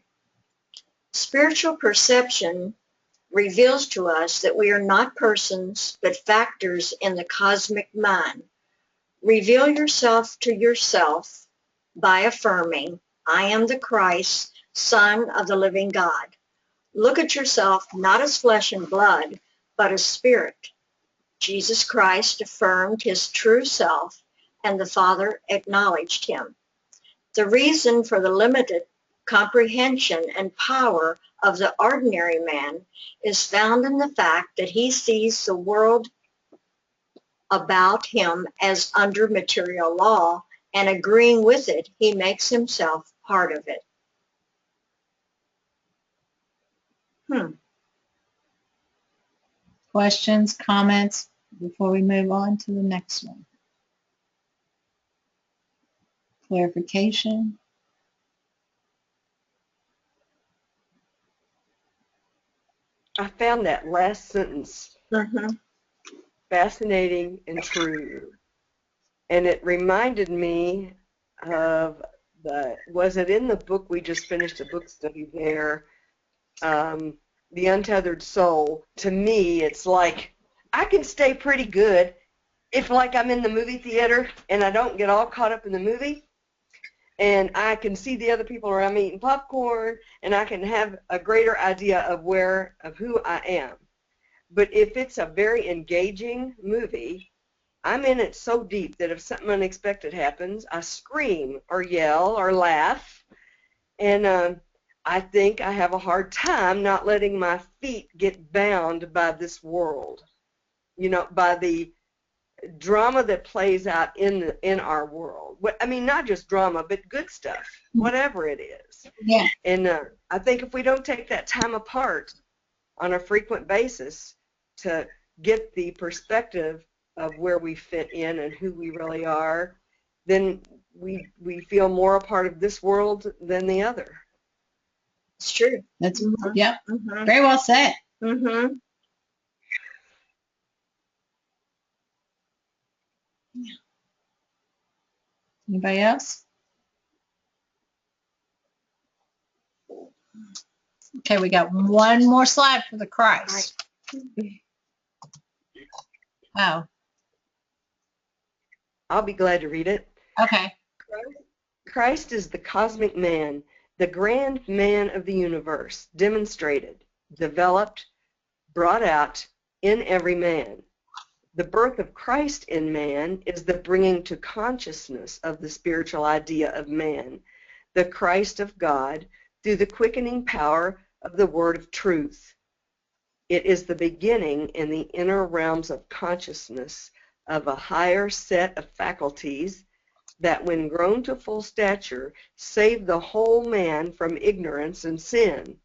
Spiritual perception reveals to us that we are not persons, but factors in the cosmic mind. Reveal yourself to yourself by affirming, I am the Christ, Son of the living God. Look at yourself not as flesh and blood, but as spirit. Jesus Christ affirmed his true self, and the Father acknowledged him. The reason for the limited comprehension and power of the ordinary man is found in the fact that he sees the world about him as under material law, and agreeing with it, he makes himself part of it. Questions, comments before we move on to the next one? Clarification? I found that last sentence fascinating and true. And it reminded me of was it in the book we just finished a book study there, The Untethered Soul? To me, it's like I can stay pretty good if like I'm in the movie theater and I don't get all caught up in the movie, and I can see the other people around me eating popcorn, and I can have a greater idea of who I am. But if it's a very engaging movie, I'm in it so deep that if something unexpected happens, I scream or yell or laugh, And I think I have a hard time not letting my feet get bound by this world, you know, by the drama that plays out in our world. I mean, not just drama, but good stuff, whatever it is. Yeah. And I think if we don't take that time apart on a frequent basis to get the perspective of where we fit in and who we really are, then we feel more a part of this world than the other. It's true. That's, Mhm. yep. Mm-hmm. Very well said. Mm-hmm. Anybody else? Okay, we got one more slide for the Christ. Oh, I'll be glad to read it. okay. Christ is the cosmic man, the grand man of the universe, demonstrated, developed, brought out in every man. The birth of Christ in man is the bringing to consciousness of the spiritual idea of man, the Christ of God, through the quickening power of the word of truth. It is the beginning in the inner realms of consciousness of a higher set of faculties that, when grown to full stature, save the whole man from ignorance and sin.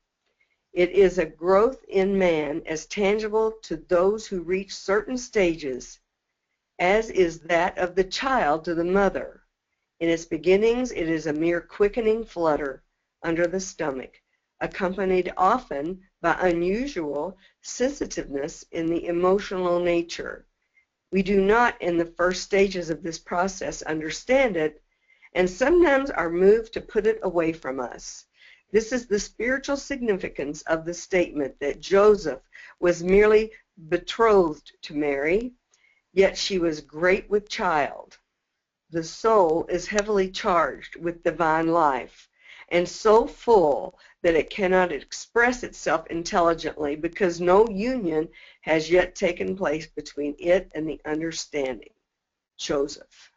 It is a growth in man as tangible to those who reach certain stages as is that of the child to the mother. In its beginnings, it is a mere quickening flutter under the stomach, accompanied often by unusual sensitiveness in the emotional nature. We do not, in the first stages of this process, understand it, and sometimes are moved to put it away from us. This is the spiritual significance of the statement that Joseph was merely betrothed to Mary, yet she was great with child. The soul is heavily charged with divine life, and so full that it cannot express itself intelligently because no union has yet taken place between it and the understanding. Joseph.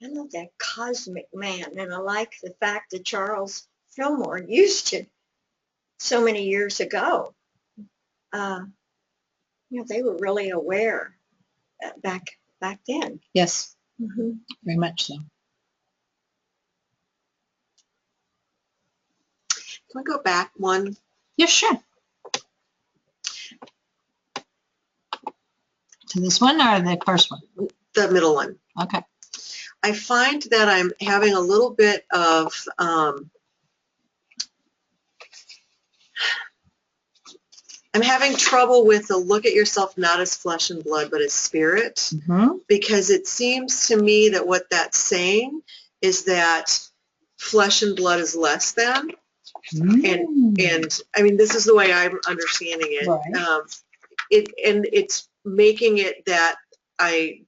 I love that cosmic man, and I like the fact that Charles Fillmore used it so many years ago. You know, they were really aware back then. Yes, Mm-hmm. very much so. Can I go back one? Yeah, sure. To this one or the first one? The middle one. Okay. I find that I'm having a little bit of I'm having trouble with the look at yourself not as flesh and blood but as spirit, Mm-hmm. because it seems to me that what that's saying is that flesh and blood is less than, and I mean, this is the way I'm understanding it. Right. It's making it that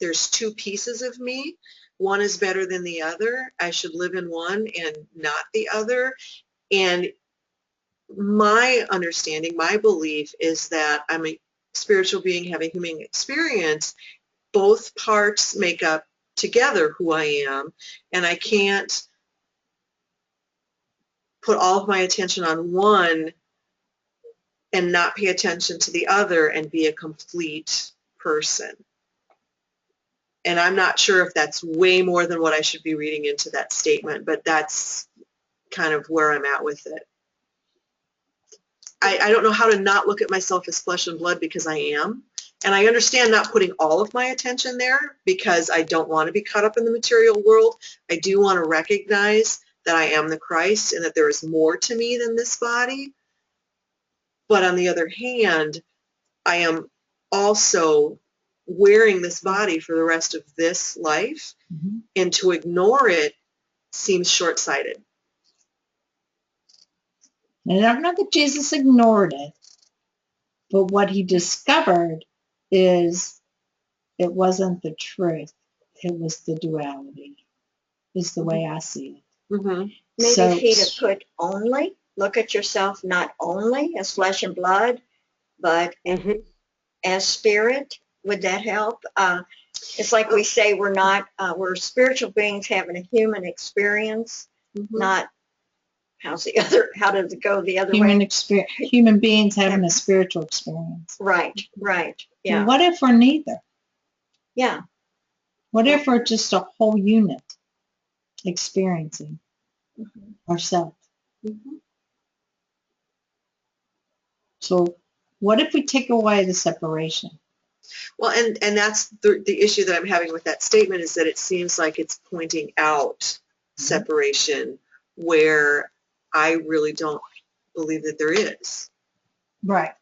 there's two pieces of me. One is better than the other. I should live in one and not the other. And my understanding, my belief is that I'm a spiritual being having human experience. Both parts make up together who I am, and I can't put all of my attention on one and not pay attention to the other and be a complete person. And I'm not sure if that's way more than what I should be reading into that statement, but that's kind of where I'm at with it. I don't know how to not look at myself as flesh and blood, because I am. And I understand not putting all of my attention there because I don't want to be caught up in the material world. I do want to recognize that I am the Christ and that there is more to me than this body. But on the other hand, I am also wearing this body for the rest of this life, Mm-hmm. and to ignore it seems short-sighted. And I don't know that Jesus ignored it, but what he discovered is it wasn't the truth. It was the duality, is the way I see it. Mm-hmm. Maybe So- if he'd have put only, look at yourself not only as flesh and blood, but Mhm. as spirit? Would that help? It's like we say we're spiritual beings having a human experience, not how does it go the other way? Human beings having a spiritual experience. Right, yeah. Well, what if we're neither? Yeah. What if we're just a whole unit experiencing ourselves? So what if we take away the separation? Well, and that's the issue that I'm having with that statement, is that it seems like it's pointing out separation where I really don't believe that there is. Right.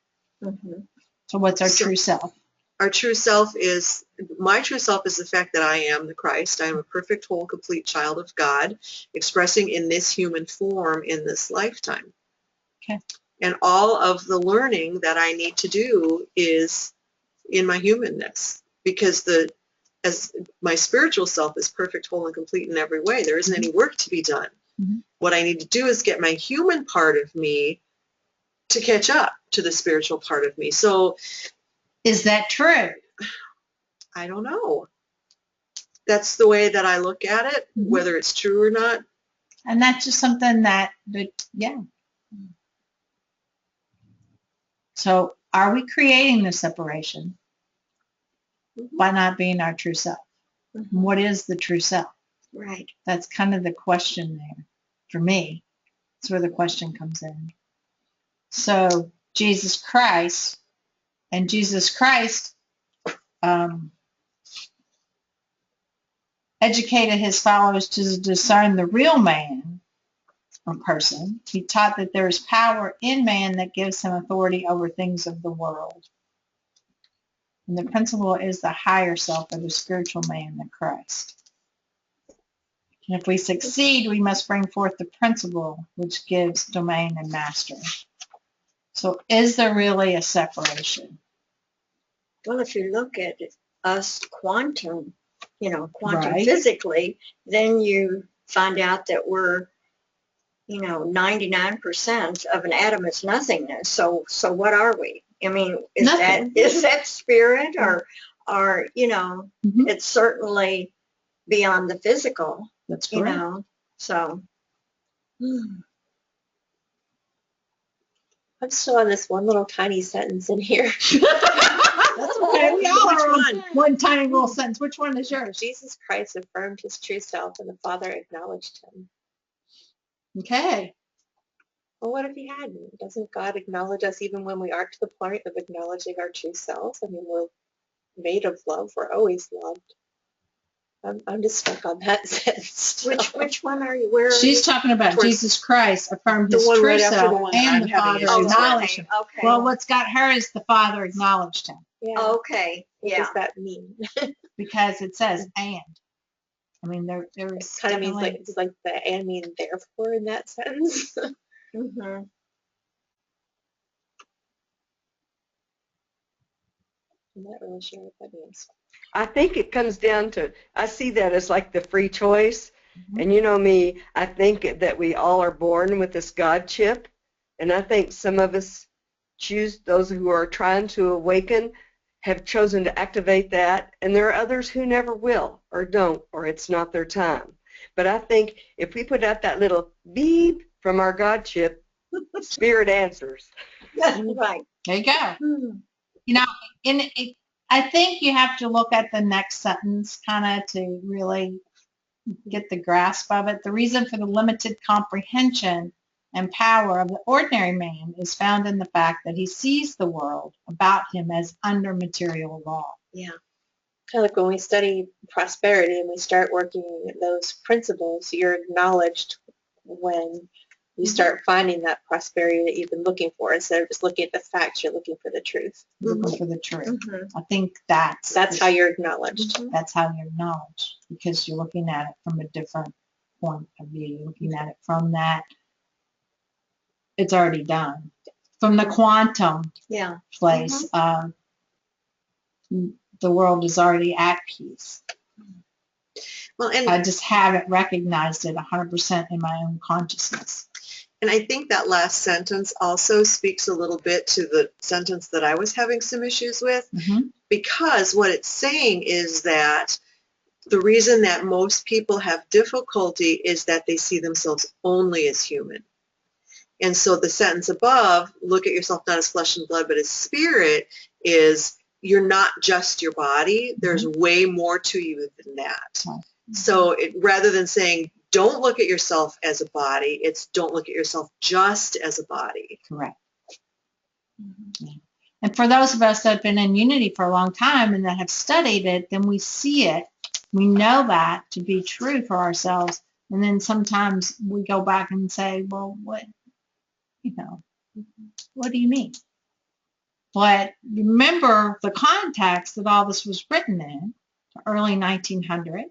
So what's our So- true self? Our true self is, my true self is the fact that I am the Christ. I am a perfect, whole, complete child of God, expressing in this human form in this lifetime. Okay. And all of the learning that I need to do is in my humanness, because as my spiritual self is perfect, whole, and complete in every way. There isn't any work to be done. What I need to do is get my human part of me to catch up to the spiritual part of me. So Is that true? I don't know. That's the way that I look at it, whether it's true or not. And that's just something that yeah. So are we creating the separation by not being our true self? What is the true self? Right. That's kind of the question there for me. That's where the question comes in. So Jesus Christ educated his followers to discern the real man or person. He taught that there is power in man that gives him authority over things of the world. And the principle is the higher self or the spiritual man, the Christ. And if we succeed, we must bring forth the principle which gives domain and mastery. So is there really a separation? Well, if you look at us quantum Right. physically, then you find out that we're, 99% of an atom is nothingness. So what are we? I mean, is Nothing. that spirit or it's certainly beyond the physical, That's correct. so. I'm still on this one little tiny sentence in here. That's okay. We all Which are on one? one tiny little sentence. Which one is yours? Jesus Christ affirmed his true self, and the Father acknowledged him. Okay. Well, what if he hadn't? Doesn't God acknowledge us even when we aren't to the point of acknowledging our true selves? I mean, we're made of love. We're always loved. I'm just stuck on that sentence. Which one are you? Where? She's talking about Towards- Jesus Christ affirmed The his one true right after the self one that and I'm the having Father issues with. acknowledged him. Okay. Well, what's got her is the Father acknowledged him Yeah. Okay. What Yeah. does that mean? because it says and. I mean, there It was kind of means definitely- it's like the and mean therefore in that sentence. Mhm. I'm not really sure what that means. I think it comes down to, I see that as like the free choice. And you know me, I think that we all are born with this God chip. And I think some of us choose, those who are trying to awaken, have chosen to activate that. And there are others who never will or don't, or it's not their time. But I think if we put out that little beep from our God chip, Spirit answers. Right. there you go. Hmm. I think you have to look at the next sentence kind of to really get the grasp of it. The reason for the limited comprehension and power of the ordinary man is found in the fact that he sees the world about him as under material law. Yeah. Kind of like when we study prosperity and we start working those principles, you're acknowledged when you start finding that prosperity that you've been looking for. Instead of just looking at the facts, you're looking for the truth. Looking for the truth. Mhm. I think that's How you're acknowledged. That's how you're acknowledged because you're looking at it from a different point of view. You're looking at it from that it's already done. From the quantum Yeah. place, the world is already at peace. Well, and I just haven't recognized it 100% in my own consciousness. And I think that last sentence also speaks a little bit to the sentence that I was having some issues with, because what it's saying is that the reason that most people have difficulty is that they see themselves only as human. And so the sentence above, look at yourself not as flesh and blood, but as spirit, is you're not just your body. There's way more to you than that. So rather than saying, don't look at yourself as a body, it's don't look at yourself just as a body. Correct. And for those of us that have been in unity for a long time and that have studied it, then we see it. We know that to be true for ourselves. And then sometimes we go back and say, well, what do you mean? But remember the context that all this was written in, the early 1900s.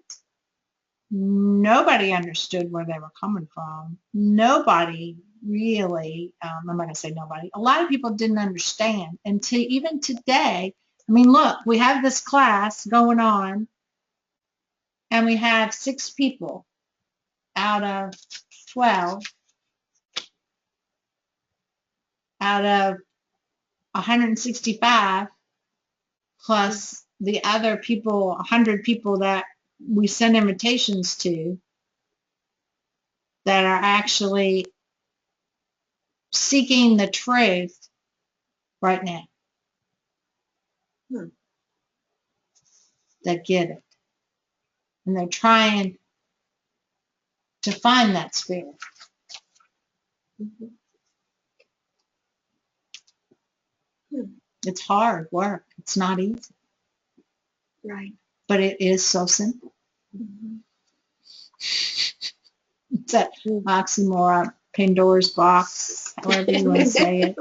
Nobody understood where they were coming from. Nobody really, I'm not going to say nobody, a lot of people didn't understand until even today. I mean, look, we have this class going on and we have 6 people out of 12 out of 165 plus the other people, 100 people that we send invitations to that are actually seeking the truth right now. That get it. And they're trying to find that spirit. It's hard work. It's not easy. Right. But it is so simple. It's that oxymoron, Pandora's box, however you want to say it.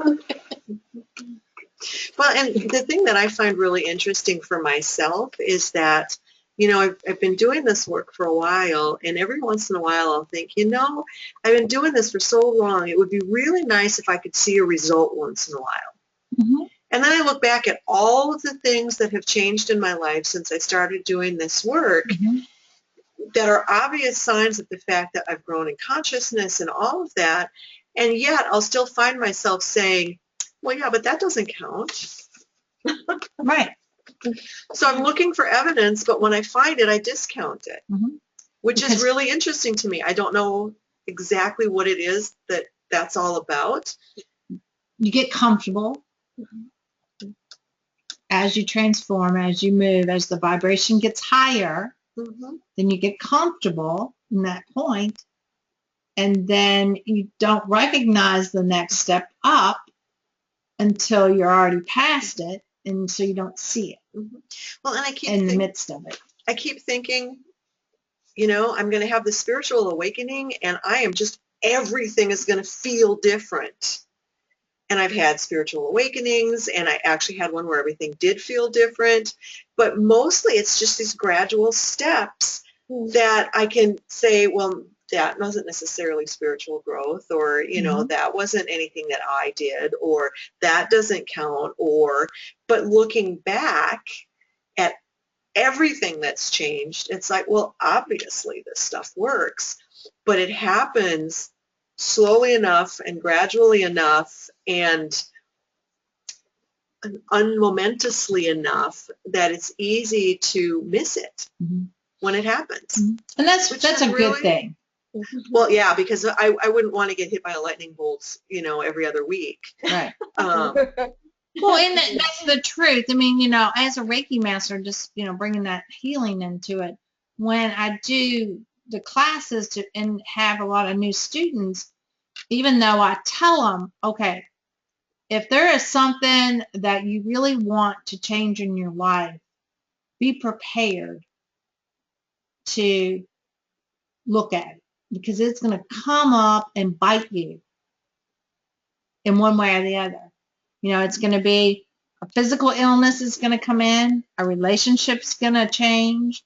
Well, and the thing that I find really interesting for myself is that, I've been doing this work for a while, and every once in a while I'll think, I've been doing this for so long, it would be really nice if I could see a result once in a while. And then I look back at all of the things that have changed in my life since I started doing this work that are obvious signs of the fact that I've grown in consciousness and all of that. And yet I'll still find myself saying, well, yeah, but that doesn't count. Right. So I'm looking for evidence, but when I find it, I discount it, which is really interesting to me. I don't know exactly what it is that's all about. You get comfortable. As you transform, as you move, as the vibration gets higher, then you get comfortable in that point, and then you don't recognize the next step up until you're already past it, and so you don't see it. Well, and I keep in the midst of it. I keep thinking, I'm going to have this spiritual awakening, and everything is going to feel different. And I've had spiritual awakenings, and I actually had one where everything did feel different. But mostly it's just these gradual steps that I can say, well, that wasn't necessarily spiritual growth, or, that wasn't anything that I did, or that doesn't count, but looking back at everything that's changed, it's like, well, obviously this stuff works, but it happens slowly enough and gradually enough and unmomentously enough that it's easy to miss it when it happens. And that's a good thing. Well, yeah, because I wouldn't want to get hit by a lightning bolt, every other week. Right. Well, and that's the truth. I mean, as a Reiki master, just, bringing that healing into it, when I do the classes and have a lot of new students, even though I tell them, okay, if there is something that you really want to change in your life, be prepared to look at it, because it's going to come up and bite you in one way or the other. It's going to be a physical illness is going to come in, a relationship's going to change,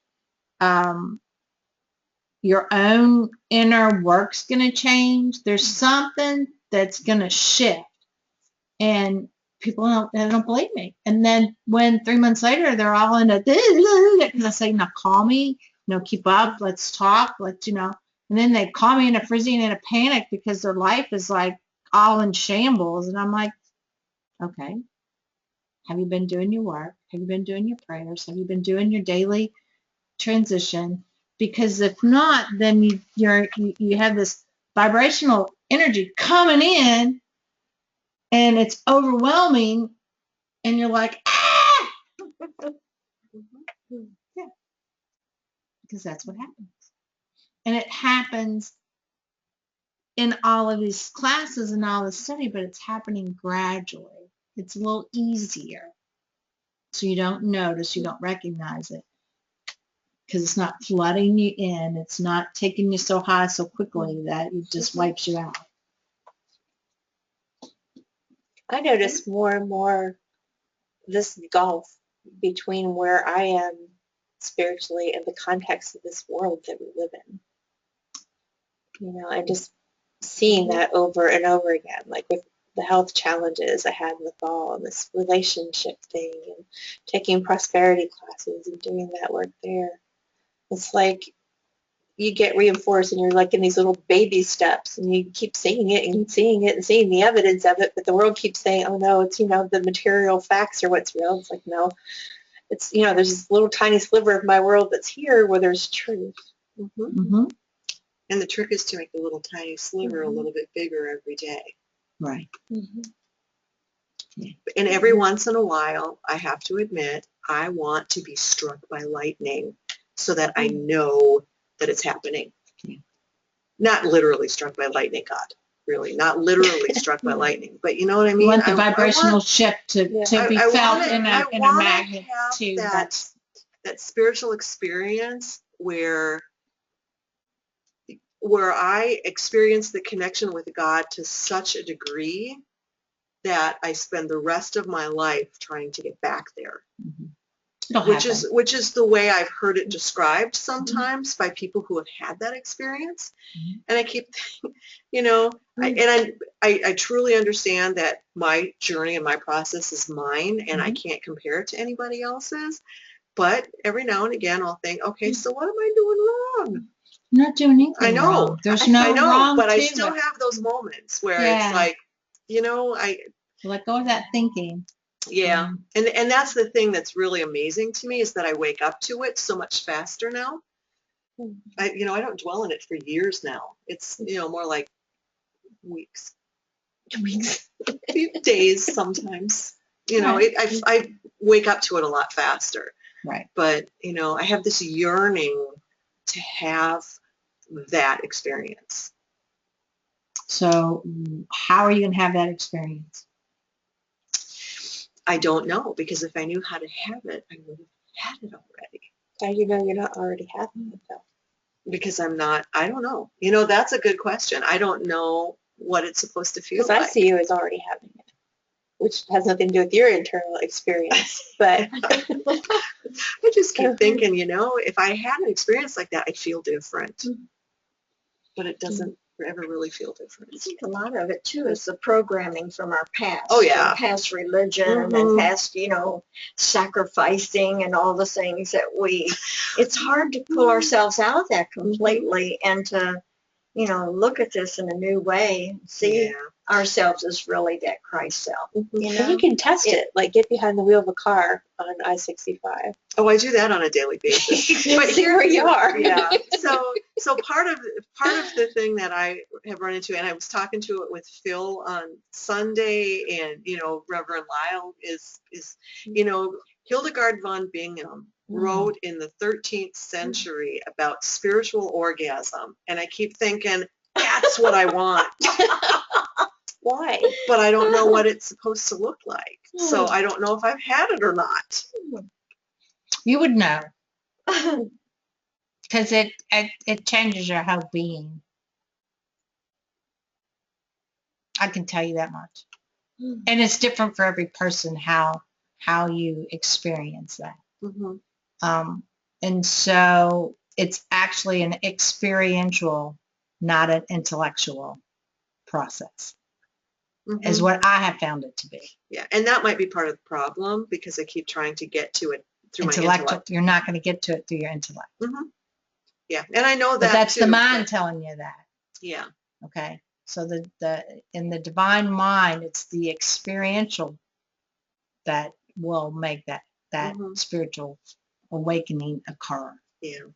your own inner work's going to change. There's something that's going to shift, and people don't believe me. And then when 3 months later they're all in a, because I say, now call me, keep up, let's talk, And then they call me in a frenzy and in a panic because their life is like all in shambles. And I'm like, okay, have you been doing your work? Have you been doing your prayers? Have you been doing your daily transition? Because if not, then you have this vibrational energy coming in and it's overwhelming and you're like, ah! Yeah, because that's what happens. And it happens in all of these classes and all this study, but it's happening gradually. It's a little easier. So you don't notice, you don't recognize it. Because it's not flooding you in. It's not taking you so high so quickly that it just wipes you out. I notice more and more this gulf between where I am spiritually and the context of this world that we live in. You know, and just seeing that over and over again, like with the health challenges I had in the fall and this relationship thing and taking prosperity classes and doing that work there. It's like you get reinforced and you're like in these little baby steps and you keep seeing it and seeing it and seeing the evidence of it, but the world keeps saying, oh no, it's, you know, the material facts are what's real. It's like, no, it's, you know, there's this little tiny sliver of my world that's here where there's truth. Mm-hmm. And the trick is to make the little tiny sliver a little bit bigger every day. Right. And every once in a while, I have to admit, I want to be struck by lightning so that I know that it's happening. Not literally struck by lightning, God. Really, not literally struck by lightning, but you know what I mean? You want the vibrational shift to be felt in a magnitude. That spiritual experience where I experience the connection with God to such a degree that I spend the rest of my life trying to get back there. Which is the way I've heard it described sometimes by people who have had that experience. And I keep thinking, you know, I truly understand that my journey and my process is mine and I can't compare it to anybody else's. But every now and again I'll think, okay, so what am I doing wrong? You're not doing anything I know. wrong. There's no I know, wrong but to I still have those moments where it's like, you know, let go of that thinking. Yeah. And that's the thing that's really amazing to me is that I wake up to it so much faster now. I don't dwell in it for years now. It's, you know, more like weeks, days sometimes. You know, I wake up to it a lot faster. Right. But, you know, I have this yearning to have that experience. So how are you going to have that experience? I don't know, because if I knew how to have it, I would have had it already. How do you know you're not already having it though? Because I don't know. You know, that's a good question. I don't know what it's supposed to feel like. Because I see you as already having it, which has nothing to do with your internal experience. But I just keep thinking, you know, if I had an experience like that, I'd feel different. But it doesn't ever really feel different. I think a lot of it too is the programming from our past. Oh yeah. Past religion and past, you know, sacrificing and all the things that it's hard to pull ourselves out of that completely and to, you know, look at this in a new way and see ourselves as really that Christ self. You know? And you can test it, like get behind the wheel of a car on I-65. Oh, I do that on a daily basis. But see where you are. Yeah. So part of the thing that I have run into, and I was talking to it with Phil on Sunday, and you know, Reverend Lyle is you know, Hildegard von Bingen wrote in the 13th century about spiritual orgasm, and I keep thinking that's what I want. Why? But I don't know what it's supposed to look like. So I don't know if I've had it or not. You would know. Because it changes your whole being. I can tell you that much. And it's different for every person how you experience that. And so it's actually an experiential, not an intellectual process. Is what I have found it to be. Yeah, and that might be part of the problem because I keep trying to get to it through my intellect. You're not going to get to it through your intellect. Yeah, and I know But that that's too. the mind telling you that. Yeah. Okay. So in the divine mind, it's the experiential that will make that Mhm. spiritual awakening occur. Yeah.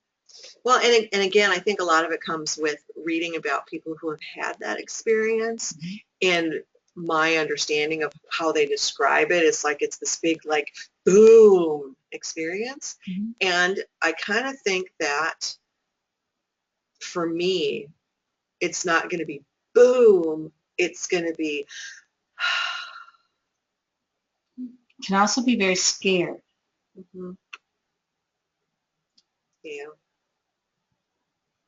Well, and again, I think a lot of it comes with reading about people who have had that experience, and my understanding of how they describe it is like it's this big, like, boom experience. Mhm. And I kind of think that for me, it's not going to be boom. It's going to be, Can also be very scared. mhm, yeah.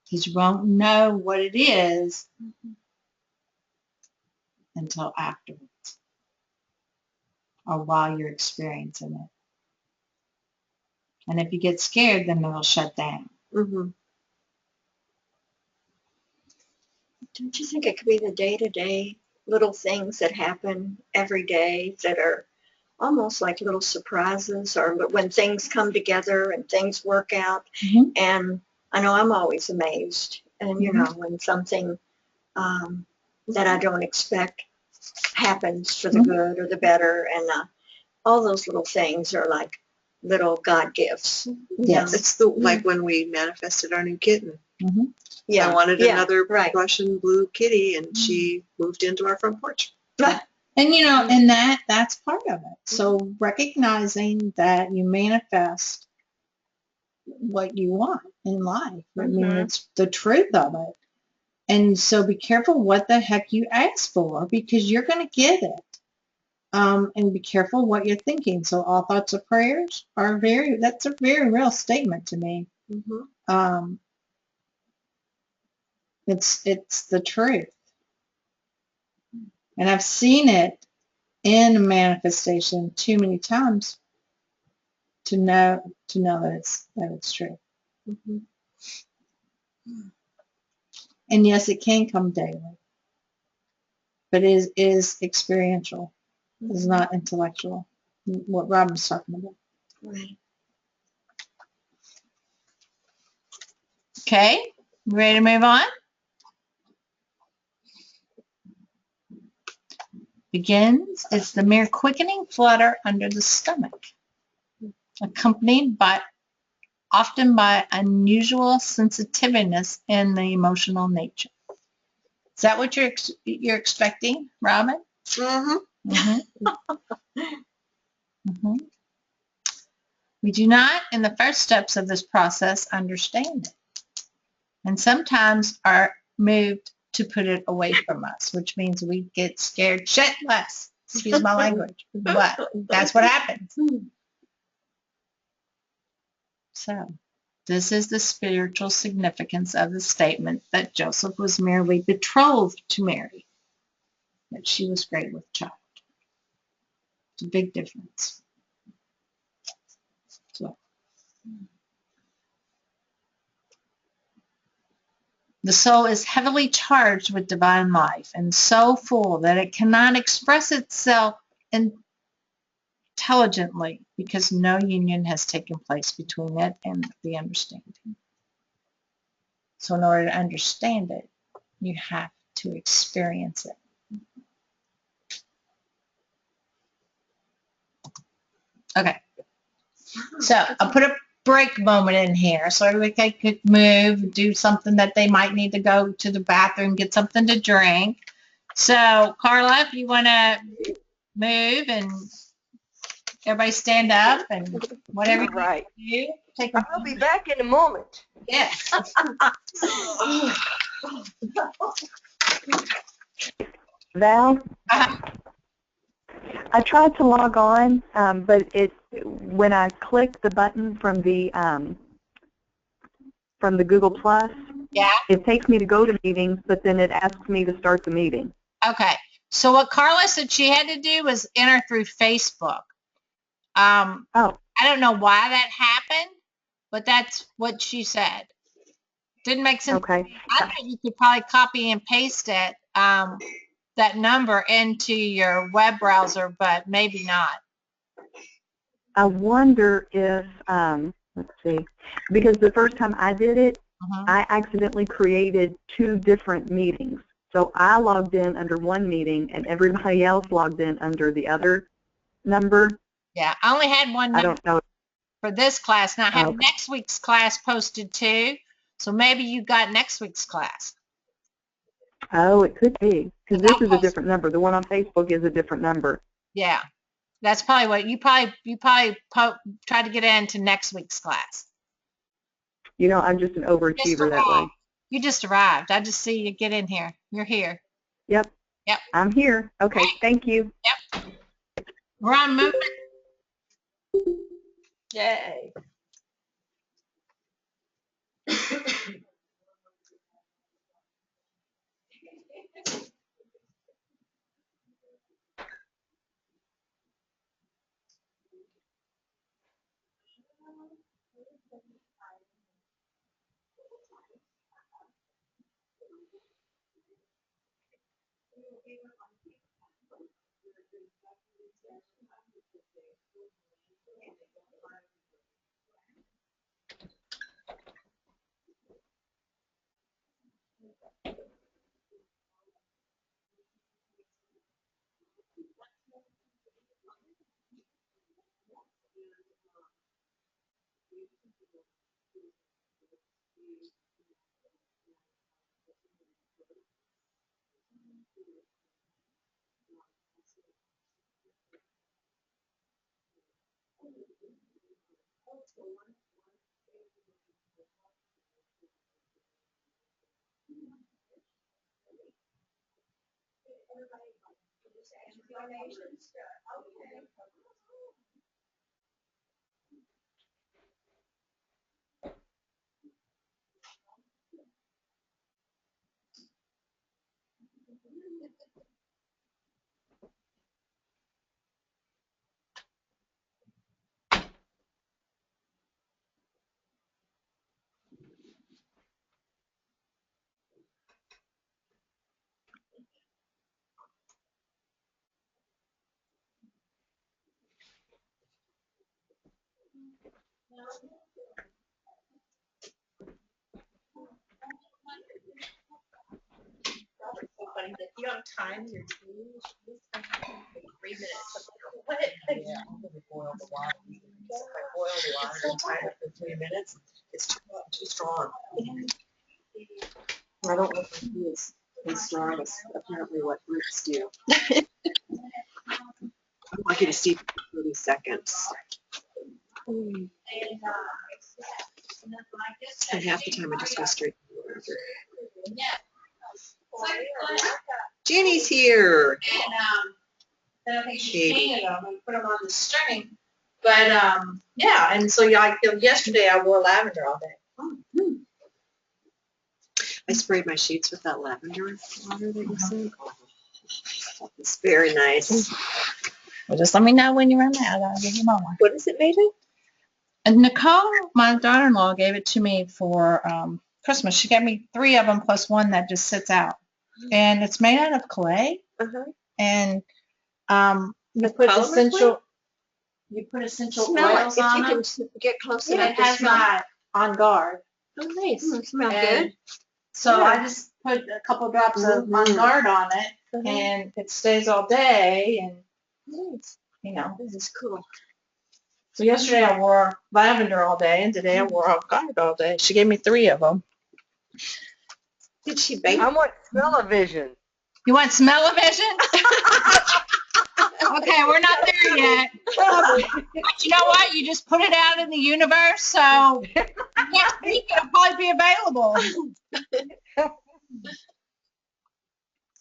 Because you won't know what it is until afterwards or while you're experiencing it. And if you get scared, then it'll shut down. Mm-hmm. Don't you think it could be the day-to-day little things that happen every day that are almost like little surprises, or when things come together and things work out? Mhm. And I know I'm always amazed, and you Mhm. know, when something that I don't expect happens for the good or the better, and all those little things are like little God gifts. Yes. It's the like when we manifested our new kitten. Mhm. Yeah. I wanted Yeah, another right. Russian blue kitty, and she moved into our front porch. And you know, and that's part of it. So recognizing that you manifest what you want in life. I mean, Mhm. it's the truth of it. And so be careful what the heck you ask for, because you're going to get it. And be careful what you're thinking. So all thoughts of prayers are that's a very real statement to me. Mm-hmm. It's the truth. And I've seen it in a manifestation too many times to know that it's true. Mm-hmm. And yes, it can come daily, but it is experiential. It's not intellectual. What Robin's talking about. Right. Okay, ready to move on? Begins is the mere quickening flutter under the stomach, accompanied often by unusual sensitiveness in the emotional nature. Is that what you're expecting, Robin? Mm-hmm. Mm-hmm. Mm-hmm. We do not, in the first steps of this process, understand it, and sometimes are moved to put it away from us, which means we get scared shitless. Excuse my language, but that's what happens. So, this is the spiritual significance of the statement that Joseph was merely betrothed to Mary, that she was great with child. It's a big difference. So, the soul is heavily charged with divine life and so full that it cannot express itself intelligently because no union has taken place between it and the understanding. So in order to understand it, you have to experience it. Okay. So I'll put a break moment in here so everybody could move, do something that they might need to go to the bathroom, get something to drink. So Carla, if you want to move and everybody stand up and whatever All right. you do, take a I'll be back in a moment. Yes. Val, I tried to log on, but when I clicked the button from the Google Plus, Yeah. it takes me to go to meetings, but then it asks me to start the meeting. Okay. So what Carla said she had to do was enter through Facebook. I don't know why that happened, but that's what she said. Didn't make sense. Okay. I thought you could probably copy and paste it, that number into your web browser, but maybe not. I wonder if, let's see, because the first time I did it, I accidentally created 2 different meetings. So I logged in under one meeting and everybody else logged in under the other number. Yeah, I only had one I number don't know. for this class. Now I have Okay. next week's class posted too. So maybe you got next week's class. Oh, it could be, because I'll this is a post- different number. The one on Facebook is a different number. Yeah, that's probably what you probably try to get into next week's class. You know, I'm just an overachiever that way. You just arrived. I just see you get in here. You're here. Yep. Yep. I'm here. Okay, thank you. We're on movement. Yay. You don't time your tea. 3 minutes. What? Yeah, I'm gonna boil the water. If I boil the water and time it for 3 minutes, it's too strong. I don't like the tea is as strong as apparently what roots do. I want you to steep for 30 seconds. And half the time I just go straight to the water. Jenny's here. And then I think she Baby. painted them and put them on the string. But yeah, and so yesterday I wore lavender all day. I sprayed my sheets with that lavender water that you sent. Oh, it's very nice. Well, just let me know when you run out. I'll give you more. What is it made of? And Nicole, my daughter-in-law, gave it to me for Christmas. She gave me 3 of them plus one that just sits out. And it's made out of clay. Uh-huh. And you Like put polymer essential Smell it. oils If on you them. can get close Yeah, enough it to has smell. my On Guard. Oh, nice. Smell And good. so Yeah. I just put a couple drops of On Guard on it, Uh-huh. and it stays all day. And Nice. you know, This is cool. so yesterday I wore lavender all day, and today I wore On Guard all day. She gave me 3 of them. Did she bake? I want smell-o-vision. You want smell-o-vision? Okay, we're not there yet. But you know what? You just put it out in the universe, so next week it'll probably be available.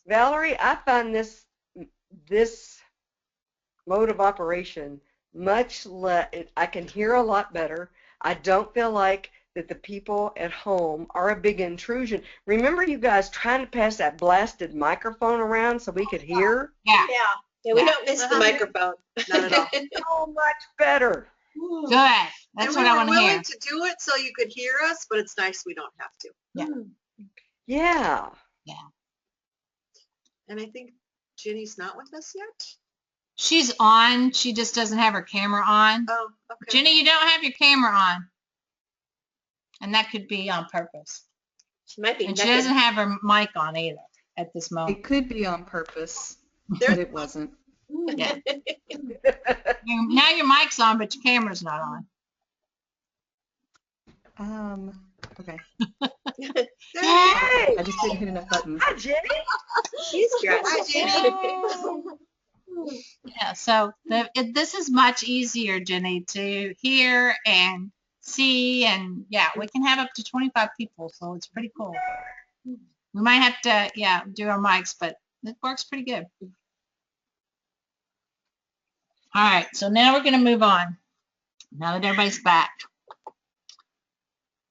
Valerie, I find this mode of operation much less. I can hear a lot better. I don't feel like that the people at home are a big intrusion. Remember you guys trying to pass that blasted microphone around so we could hear? Yeah, Yeah, we Yeah. don't miss the microphone. Not at all. So much better. good. That's And what we I were want to hear. willing to do it so you could hear us, but it's nice we don't have to. Yeah. And I think Jenny's not with us yet. She's on. She just doesn't have her camera on. Oh, okay. Jenny, you don't have your camera on. And that could be on purpose. She might be And she naked. doesn't have her mic on either at this moment. It could be on purpose, There- but it wasn't. Yeah. Now your mic's on, but your camera's not on. Okay. There- Hey, I just didn't hit enough buttons. hi, Jenny. She's dressed. Hi, Jenny. Yeah, so this is much easier, Jenny, to hear and see, and yeah, we can have up to 25 people, so it's pretty cool. We might have to, yeah, do our mics, but it works pretty good. All right, so now we're going to move on. Now that everybody's back.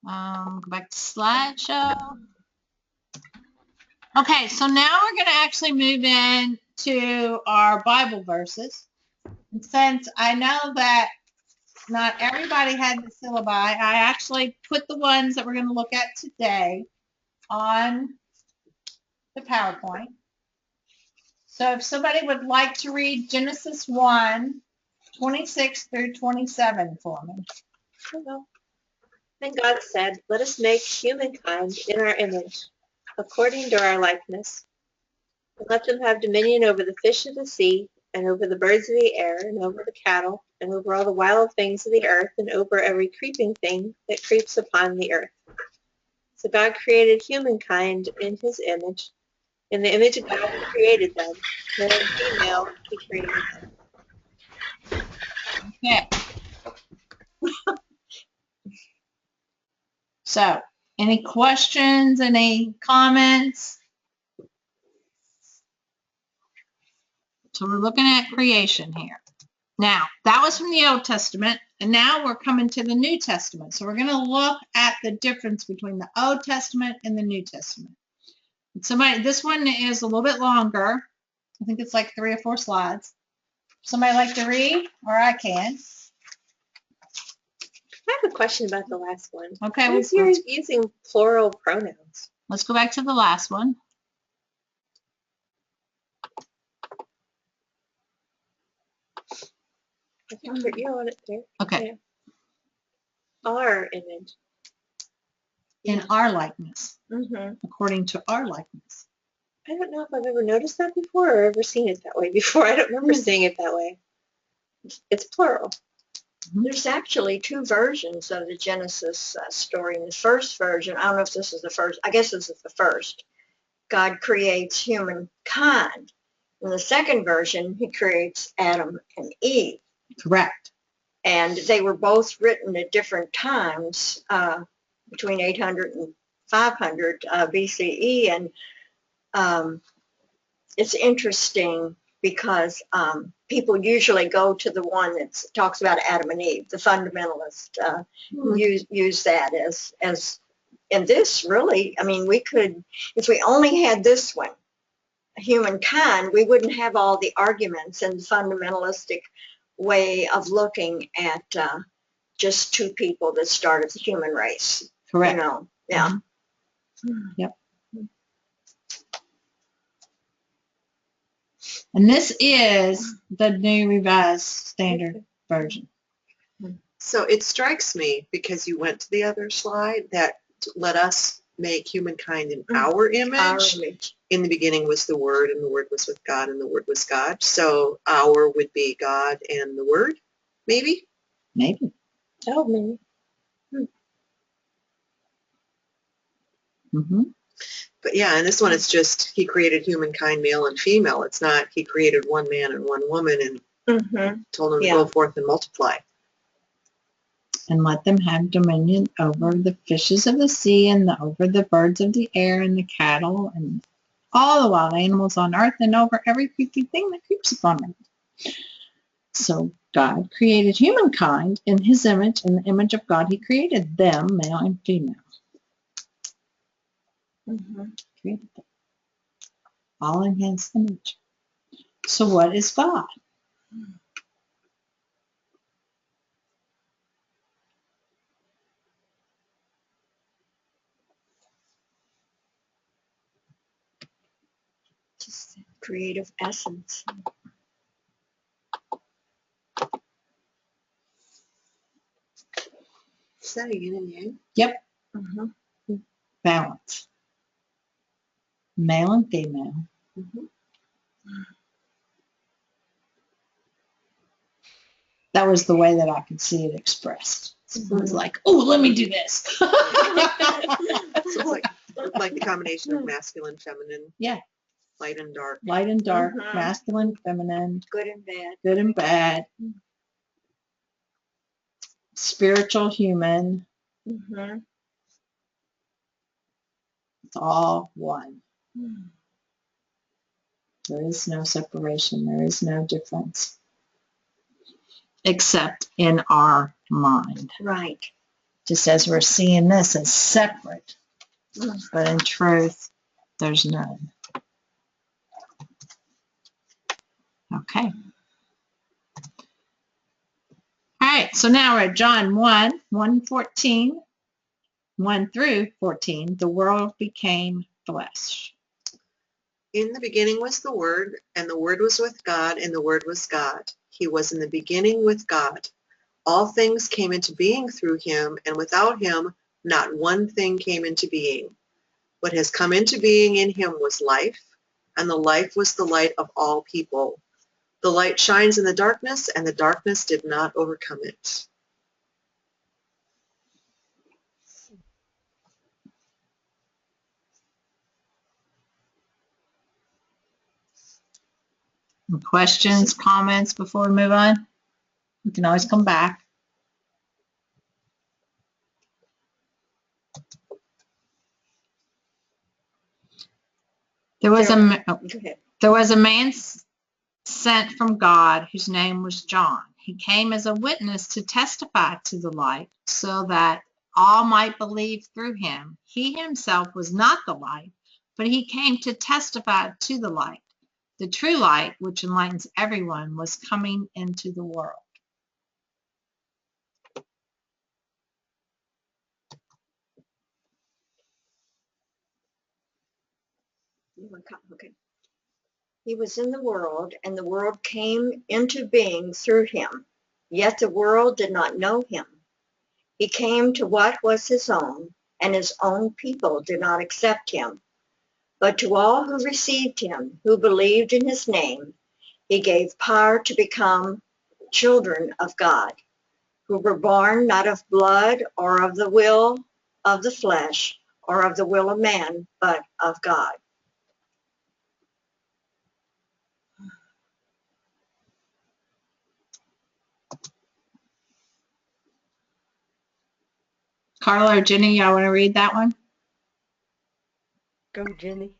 Go back to slideshow. Okay, so now we're going to actually move in to our Bible verses. And since I know that not everybody had the syllabi, I actually put the ones that we're going to look at today on the PowerPoint. So if somebody would like to read Genesis 1, 26 through 27 for me. Then God said, "Let us make humankind in our image, according to our likeness, and let them have dominion over the fish of the sea, and over the birds of the air, and over the cattle, and over all the wild things of the earth, and over every creeping thing that creeps upon the earth." So God created humankind in his image. In the image of God he created them. Male and female he created them. Okay. So, any questions, any comments? So we're looking at creation here. Now, that was from the Old Testament, and now we're coming to the New Testament. So we're going to look at the difference between the Old Testament and the New Testament. This one is a little bit longer. I think it's like 3 or 4 slides. Somebody like to read, or I can. I have a question about the last one. Okay, Why is you're using plural pronouns? let's go back to the last one. I think you're on it there. Okay, Our image. in our likeness, Mm-hmm. according to our likeness. I don't know if I've ever noticed that before or ever seen it that way before. I don't remember seeing it that way. It's plural. There's actually 2 versions of the Genesis story. In the first version, I don't know if this is the first, I guess this is the first, God creates humankind. In the second version, he creates Adam and Eve. Correct. And they were both written at different times, between 800 and 500 BCE. And it's interesting because people usually go to the one that talks about Adam and Eve. The fundamentalists use that as, and this really, I mean, we could, if we only had this one, humankind, we wouldn't have all the arguments and the fundamentalistic way of looking at just 2 people that started the human race. Correct. You know, yeah. Yep. And this is the New Revised Standard Version. So it strikes me, because you went to the other slide, that let us make humankind in our image. Our image. In the beginning was the Word, and the Word was with God, and the Word was God. So our would be God and the Word, maybe? Maybe. Oh, maybe. Mm-hmm. But yeah, and this one it's just he created humankind, male and female. It's not he created one man and one woman and told them to go forth and multiply. And let them have dominion over the fishes of the sea and over the birds of the air and the cattle and all the wild animals on earth and over every creeping thing that creeps upon earth. So God created humankind in his image. In the image of God, he created them, male and female. Created them. All in his image. So what is God? Just creative essence. Is that a yin and yang? Yep. Mhm. balance. Male and female. Mhm. That was the way that I could see it expressed. It was Mhm. like, oh, let me do this. So it's like the combination of masculine, feminine. Yeah. Light and dark. Light and dark, Mhm. masculine, feminine, Good and bad. good and bad, spiritual, human. Mhm. It's all one. There is no separation. There is no difference. Except in our mind. Right. Just as we're seeing this as separate, Mm. but in truth, there's none. Okay. All right, so now we're at John 1:14, 1 through 14. The world became flesh. In the beginning was the Word, and the Word was with God, and the Word was God. He was in the beginning with God. All things came into being through him, and without him not one thing came into being. What has come into being in him was life, and the life was the light of all people. The light shines in the darkness, and the darkness did not overcome it. Questions, comments before we move on? We can always come back. There was a Go ahead. man sent from God whose name was John. He came as a witness to testify to the light so that all might believe through him. He himself was not the light, but he came to testify to the light. The true light, which enlightens everyone, was coming into the world. Okay. He was in the world, and the world came into being through him. Yet the world did not know him. He came to what was his own, and his own people did not accept him. But to all who received him, who believed in his name, he gave power to become children of God, who were born not of blood or of the will of the flesh or of the will of man, but of God. Carla or Jenny, y'all want to read that one? Go, Jenny.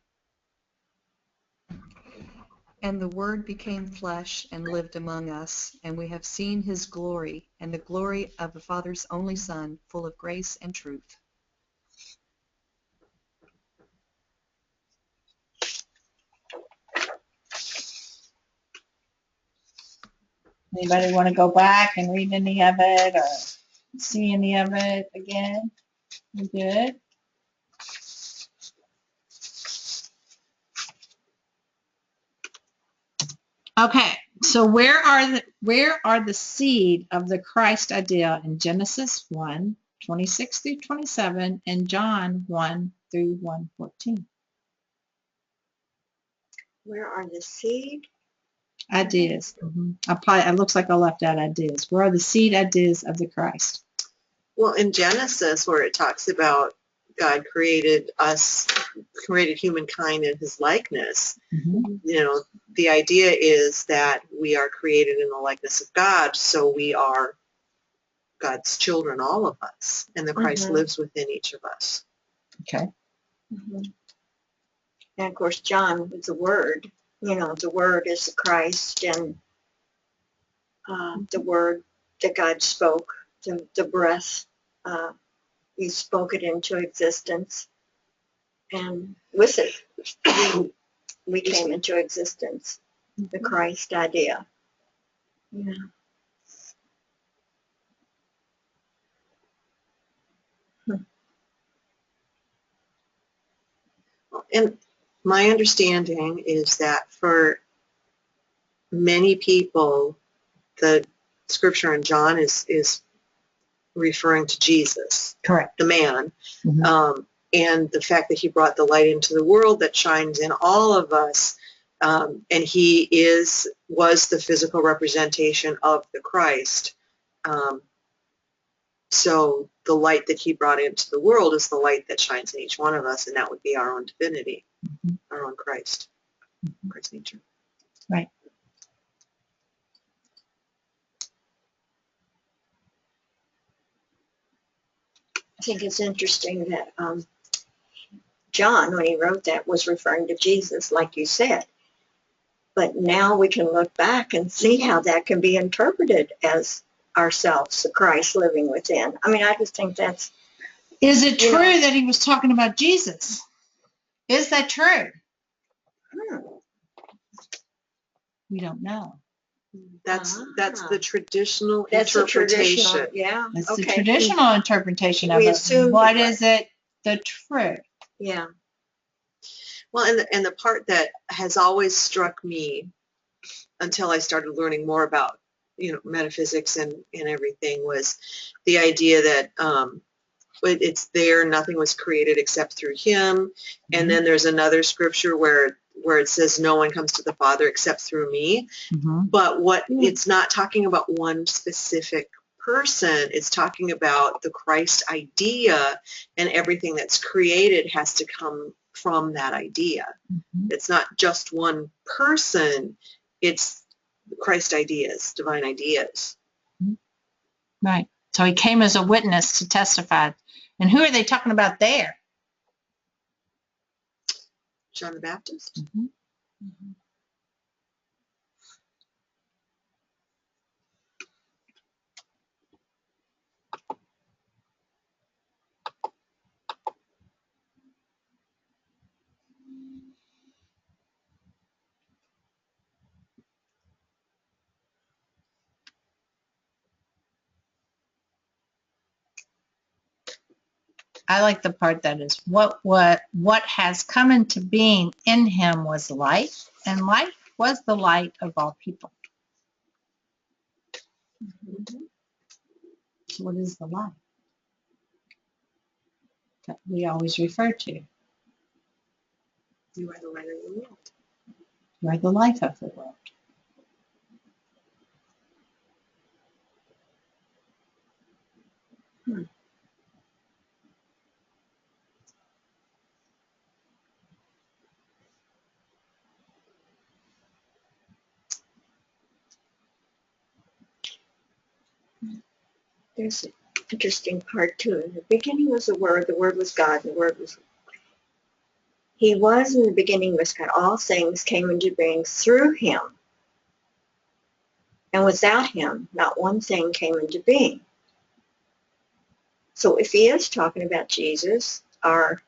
And the Word became flesh and lived among us, and we have seen his glory, and the glory of the Father's only Son, full of grace and truth. Anybody want to go back and read any of it or see any of it again? You good? Okay, so where are the seed of the Christ idea in Genesis 1:26 through 27 and John 1 through 1:14? Where are the seed? Ideas. It looks like I left out ideas. Where are the seed ideas of the Christ? Well, in Genesis, where it talks about God created humankind in his likeness, the idea is that we are created in the likeness of God, so we are God's children, all of us, and the Christ lives within each of us. Okay. And of course, John is the Word. The Word is the Christ, and the Word that God spoke, the breath, he spoke it into existence. And with it, we came into existence, the Christ idea. Yeah. And my understanding is that for many people, the scripture in John is referring to Jesus, Correct. the man, Mhm. and the fact that he brought the light into the world that shines in all of us, and he was the physical representation of the Christ. So the light that he brought into the world is the light that shines in each one of us, and that would be our own divinity, our own Christ, Christ's nature. Right. I think it's interesting that John, when he wrote that, was referring to Jesus, like you said. But now we can look back and see how that can be interpreted as ourselves, the Christ living within. I mean, I just think that's... Is it You true know. that he was talking about Jesus? Is that true? We don't know. That's the traditional That's the interpretation. traditional, yeah. That's Okay. the traditional interpretation of We it. assume What you're is it the truth? Yeah. Well, and the part that has always struck me until I started learning more about, metaphysics and everything was the idea that it's there, nothing was created except through him. And then there's another scripture where it says no one comes to the Father except through me. But it's not talking about one specific person. It's talking about the Christ idea, and everything that's created has to come from that idea. It's not just one person. It's Christ ideas, divine ideas. Right. So he came as a witness to testify. And who are they talking about there? John the Baptist. I like the part that is what has come into being in him was light, and light was the light of all people. So what is the light that we always refer to? You are the light of the world. You are the life of the world. There's an interesting part too. In the beginning was the Word was God, and the Word was... He was in the beginning with God. All things came into being through him. And without him, not one thing came into being. So if he is talking about Jesus, or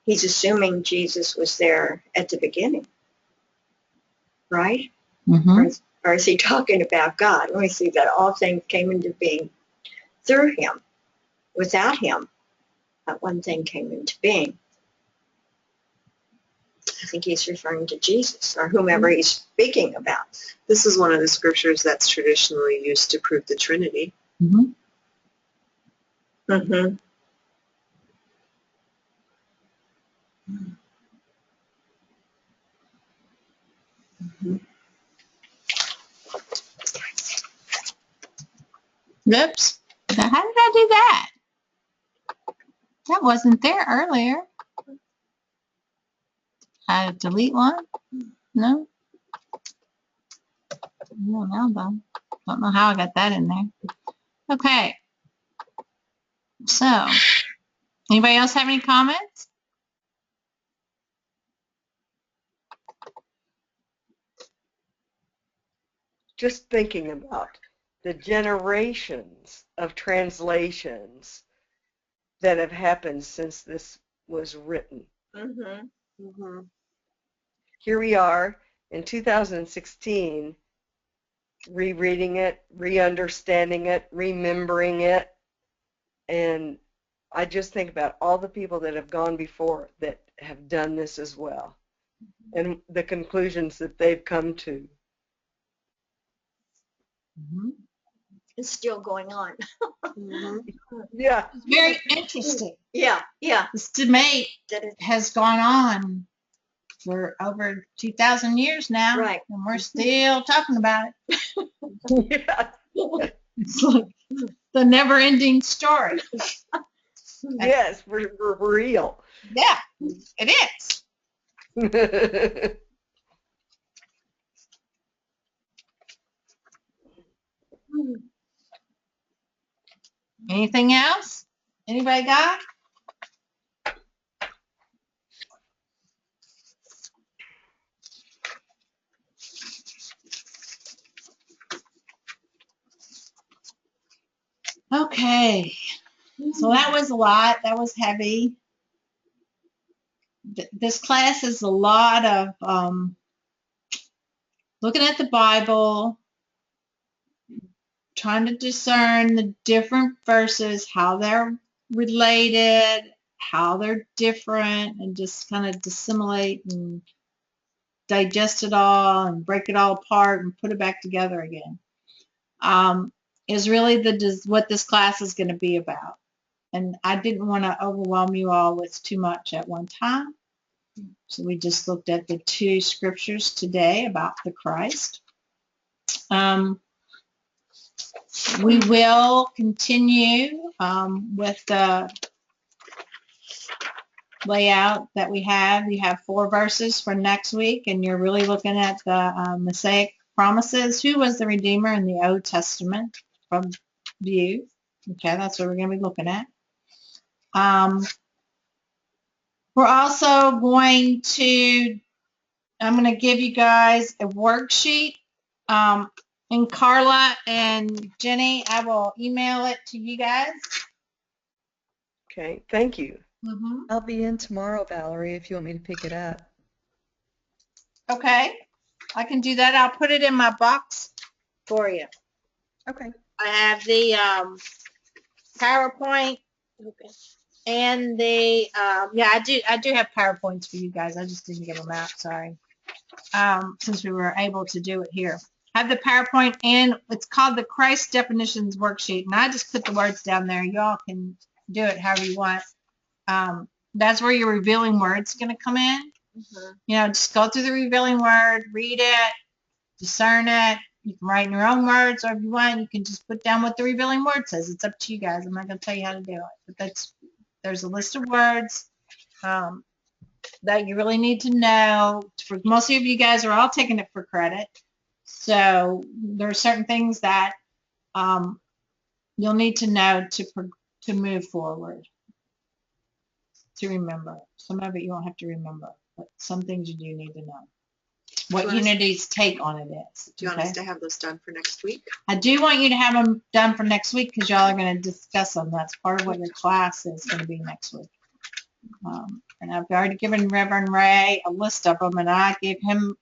he's assuming Jesus was there at the beginning, right? Or is he talking about God? Let me see, that all things came into being through him. Without him, not one thing came into being. I think he's referring to Jesus, or whomever he's speaking about. This is one of the scriptures that's traditionally used to prove the Trinity. Oops. Now, how did I do that? That wasn't there earlier. I delete one? No? No, now though. Don't know how I got that in there. Okay. So, anybody else have any comments? Just thinking about the generations of translations that have happened since this was written. Here we are in 2016, rereading it, re-understanding it, remembering it, and I just think about all the people that have gone before that have done this as well, and the conclusions that they've come to. It's still going on. Mhm. Yeah. It's very interesting. Yeah, yeah. This debate That is has gone on for over 2,000 years now, right. and we're still talking about it. Yeah. It's like the never-ending story. Yes, we're real. Yeah, it is. Anything else? Anybody got? Okay, so that was a lot. That was heavy. This class is a lot of looking at the Bible, trying to discern the different verses, how they're related, how they're different, and just kind of dissimulate and digest it all and break it all apart and put it back together again. Is really what this class is going to be about. And I didn't want to overwhelm you all with too much at one time. So we just looked at the two scriptures today about the Christ. We will continue with the layout that we have. You have 4 verses for next week, and you're really looking at the Messianic promises. Who was the Redeemer in the Old Testament from view? Okay, that's what we're going to be looking at. We're also going to, I'm going to give you guys a worksheet. And Carla and Jenny, I will email it to you guys. Okay, thank you. I'll be in tomorrow, Valerie, if you want me to pick it up. Okay, I can do that. I'll put it in my box for you. Okay. I have the PowerPoint and the yeah, I do have PowerPoints for you guys. I just didn't give them out. Sorry. Since we were able to do it here. I have the PowerPoint, and it's called the Christ Definitions Worksheet, and I just put the words down there. Y'all can do it however you want. That's where your revealing word's going to come in. You know, just go through the revealing word, read it, discern it. You can write in your own words, or if you want, you can just put down what the revealing word says. It's up to you guys. I'm not going to tell you how to do it, but there's a list of words that you really need to know. For most of you guys are all taking it for credit, so there are certain things that you'll need to know to move forward. To remember. Some of it you won't have to remember, but some things you do need to know. What Unity's take on it is. Do you want us to have those done for next week? I do want you to have them done for next week because y'all are going to discuss them. That's part of what your class is going to be next week. And I've already given Reverend Ray a list of them, and I gave him,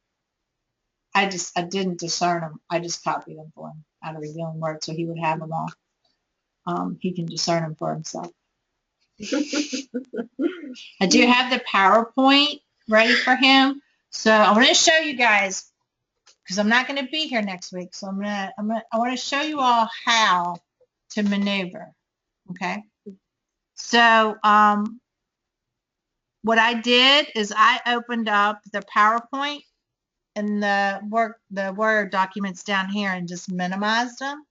I didn't discern them. I just copied them for him out of Revealing Word so he would have them all. He can discern them for himself. I do have the PowerPoint ready for him. So I want to show you guys, because I'm not going to be here next week. So I want to show you all how to maneuver. Okay. So what I did is I opened up the PowerPoint and the Word documents down here and just minimized them.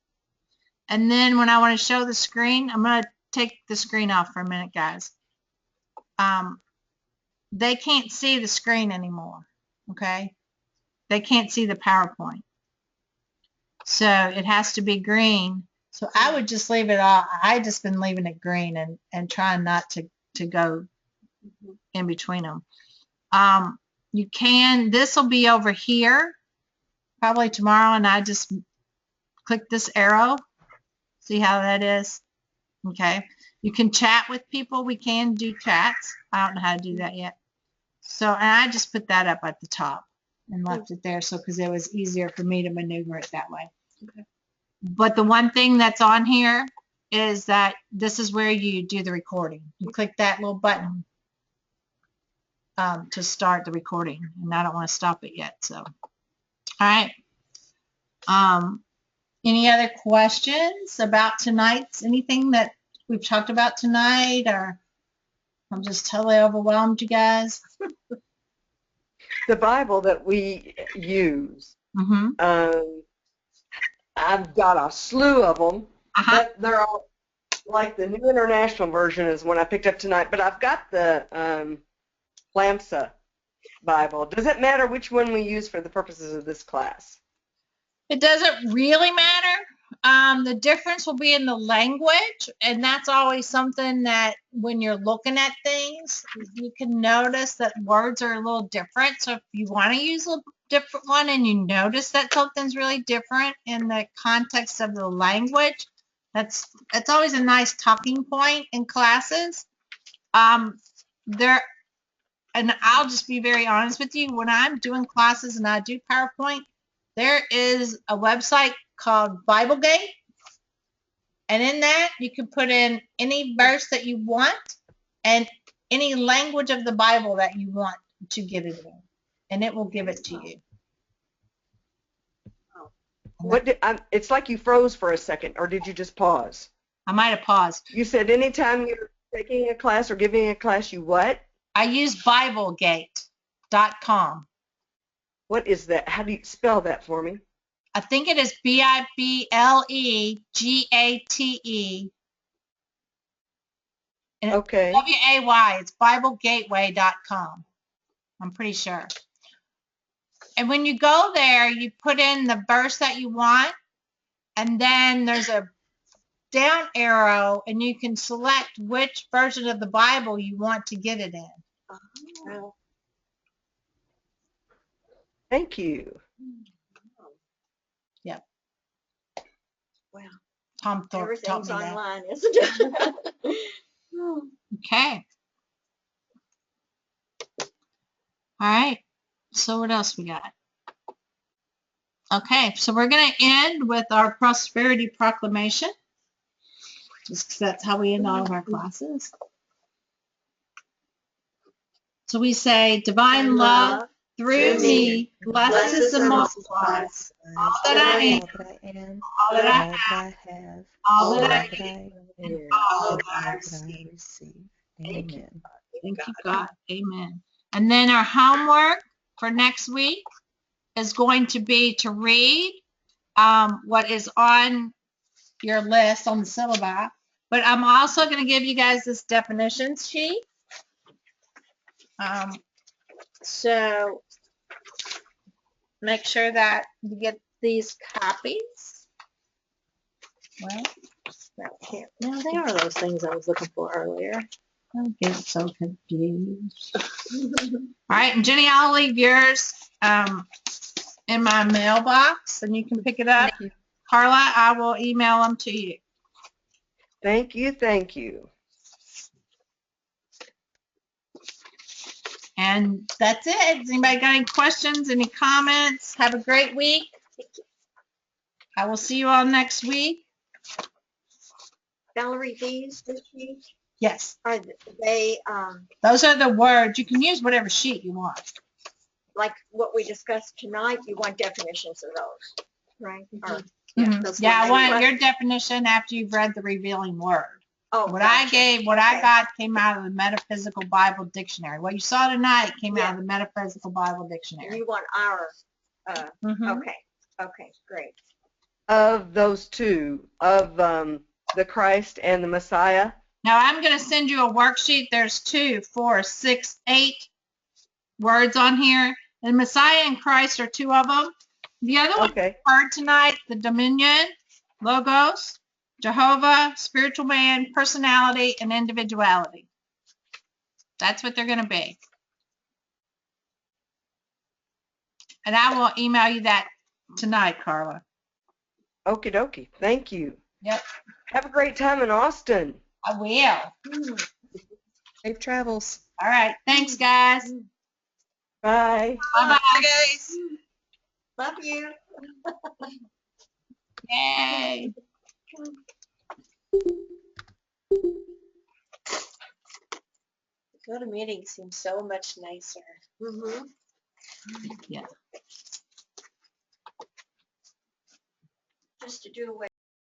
And then when I want to show the screen, I'm going to take the screen off for a minute, guys. They can't see the screen anymore, okay? They can't see the PowerPoint. So it has to be green. So I would just leave it all. I just been leaving it green and trying not to go in between them. You can, this will be over here probably tomorrow, and I just click this arrow. See how that is? Okay. You can chat with people. We can do chats. I don't know how to do that yet. So, and I just put that up at the top and left it there so because it was easier for me to maneuver it that way. Okay. But the one thing that's on here is that this is where you do the recording. You click that little button to start the recording, and I don't want to stop it yet. So, all right. Any other questions about tonight's, anything that we've talked about tonight, or I'm just totally overwhelmed, you guys? The Bible that we use, Mm-hmm. I've got a slew of them, Uh-huh. but they're all like the New International Version is one I picked up tonight. But I've got the Lamsa Bible. Does it matter which one we use for the purposes of this class? It doesn't really matter. The difference will be in the language, and that's always something that when you're looking at things, you can notice that words are a little different. So if you want to use a different one and you notice that something's really different in the context of the language, that's always a nice talking point in classes. There, and I'll just be very honest with you, when I'm doing classes and I do PowerPoint, there is a website called BibleGate, and in that you can put in any verse that you want and any language of the Bible that you want to get it in, and it will give it to you. It's like you froze for a second, or did you just pause? I might have paused. You said anytime you're taking a class or giving a class, you what? I use BibleGate.com. What is that? How do you spell that for me? I think it is BibleGate. And Okay. WAY. It's BibleGateway.com. I'm pretty sure. And when you go there, you put in the verse that you want, and then there's a down arrow, and you can select which version of the Bible you want to get it in. Wow. Thank you. Yep. Wow. Tom Thorpe Everything's taught me that. online, isn't it? Okay. All right. So what else we got? Okay, so we're going to end with our prosperity proclamation, just 'cause that's how we end all of our classes. So we say, divine love through me blesses and multiplies all that I am, all that I have, all that I am, and all that I receive. Amen. Thank you, God. Amen. And then our homework for next week is going to be to read what is on your list on the syllabi. But I'm also going to give you guys this definition sheet. So make sure that you get these copies. Well, No, they are those things I was looking for earlier. I get so confused. All right, and Jenny, I'll leave yours in my mailbox, and you can pick it up. Thank you. Carla, I will email them to you. Thank you. Thank you. And that's it. Has anybody got any questions, any comments? Have a great week. I will see you all next week. Valerie, these sheets, Yes, are they those are the words. You can use whatever sheet you want. like what we discussed tonight? You want definitions of those, right? Or, Mhm. Yeah, I want your definition after you've read the revealing word. oh, What I gotcha. gave, what I Okay. got came out of the Metaphysical Bible Dictionary. What you saw tonight came Yeah. out of the Metaphysical Bible And Dictionary. you want our, Mhm. okay, great. Of those two, of the Christ and the Messiah. Now I'm going to send you a worksheet. There's 2, 4, 6, 8 words on here. And Messiah and Christ are 2 of them. The other one Okay. we heard tonight, the dominion, logos, Jehovah, spiritual man, personality, and individuality. That's what they're going to be. And I will email you that tonight, Carla. Okie dokie. Thank you. Yep, Have a great time in Austin. I will. Safe travels. All right. Thanks, guys. Bye. Bye-bye. guys. Love you. Yay. Go to meetings seems so much nicer. Mm-hmm. Yeah. just to do away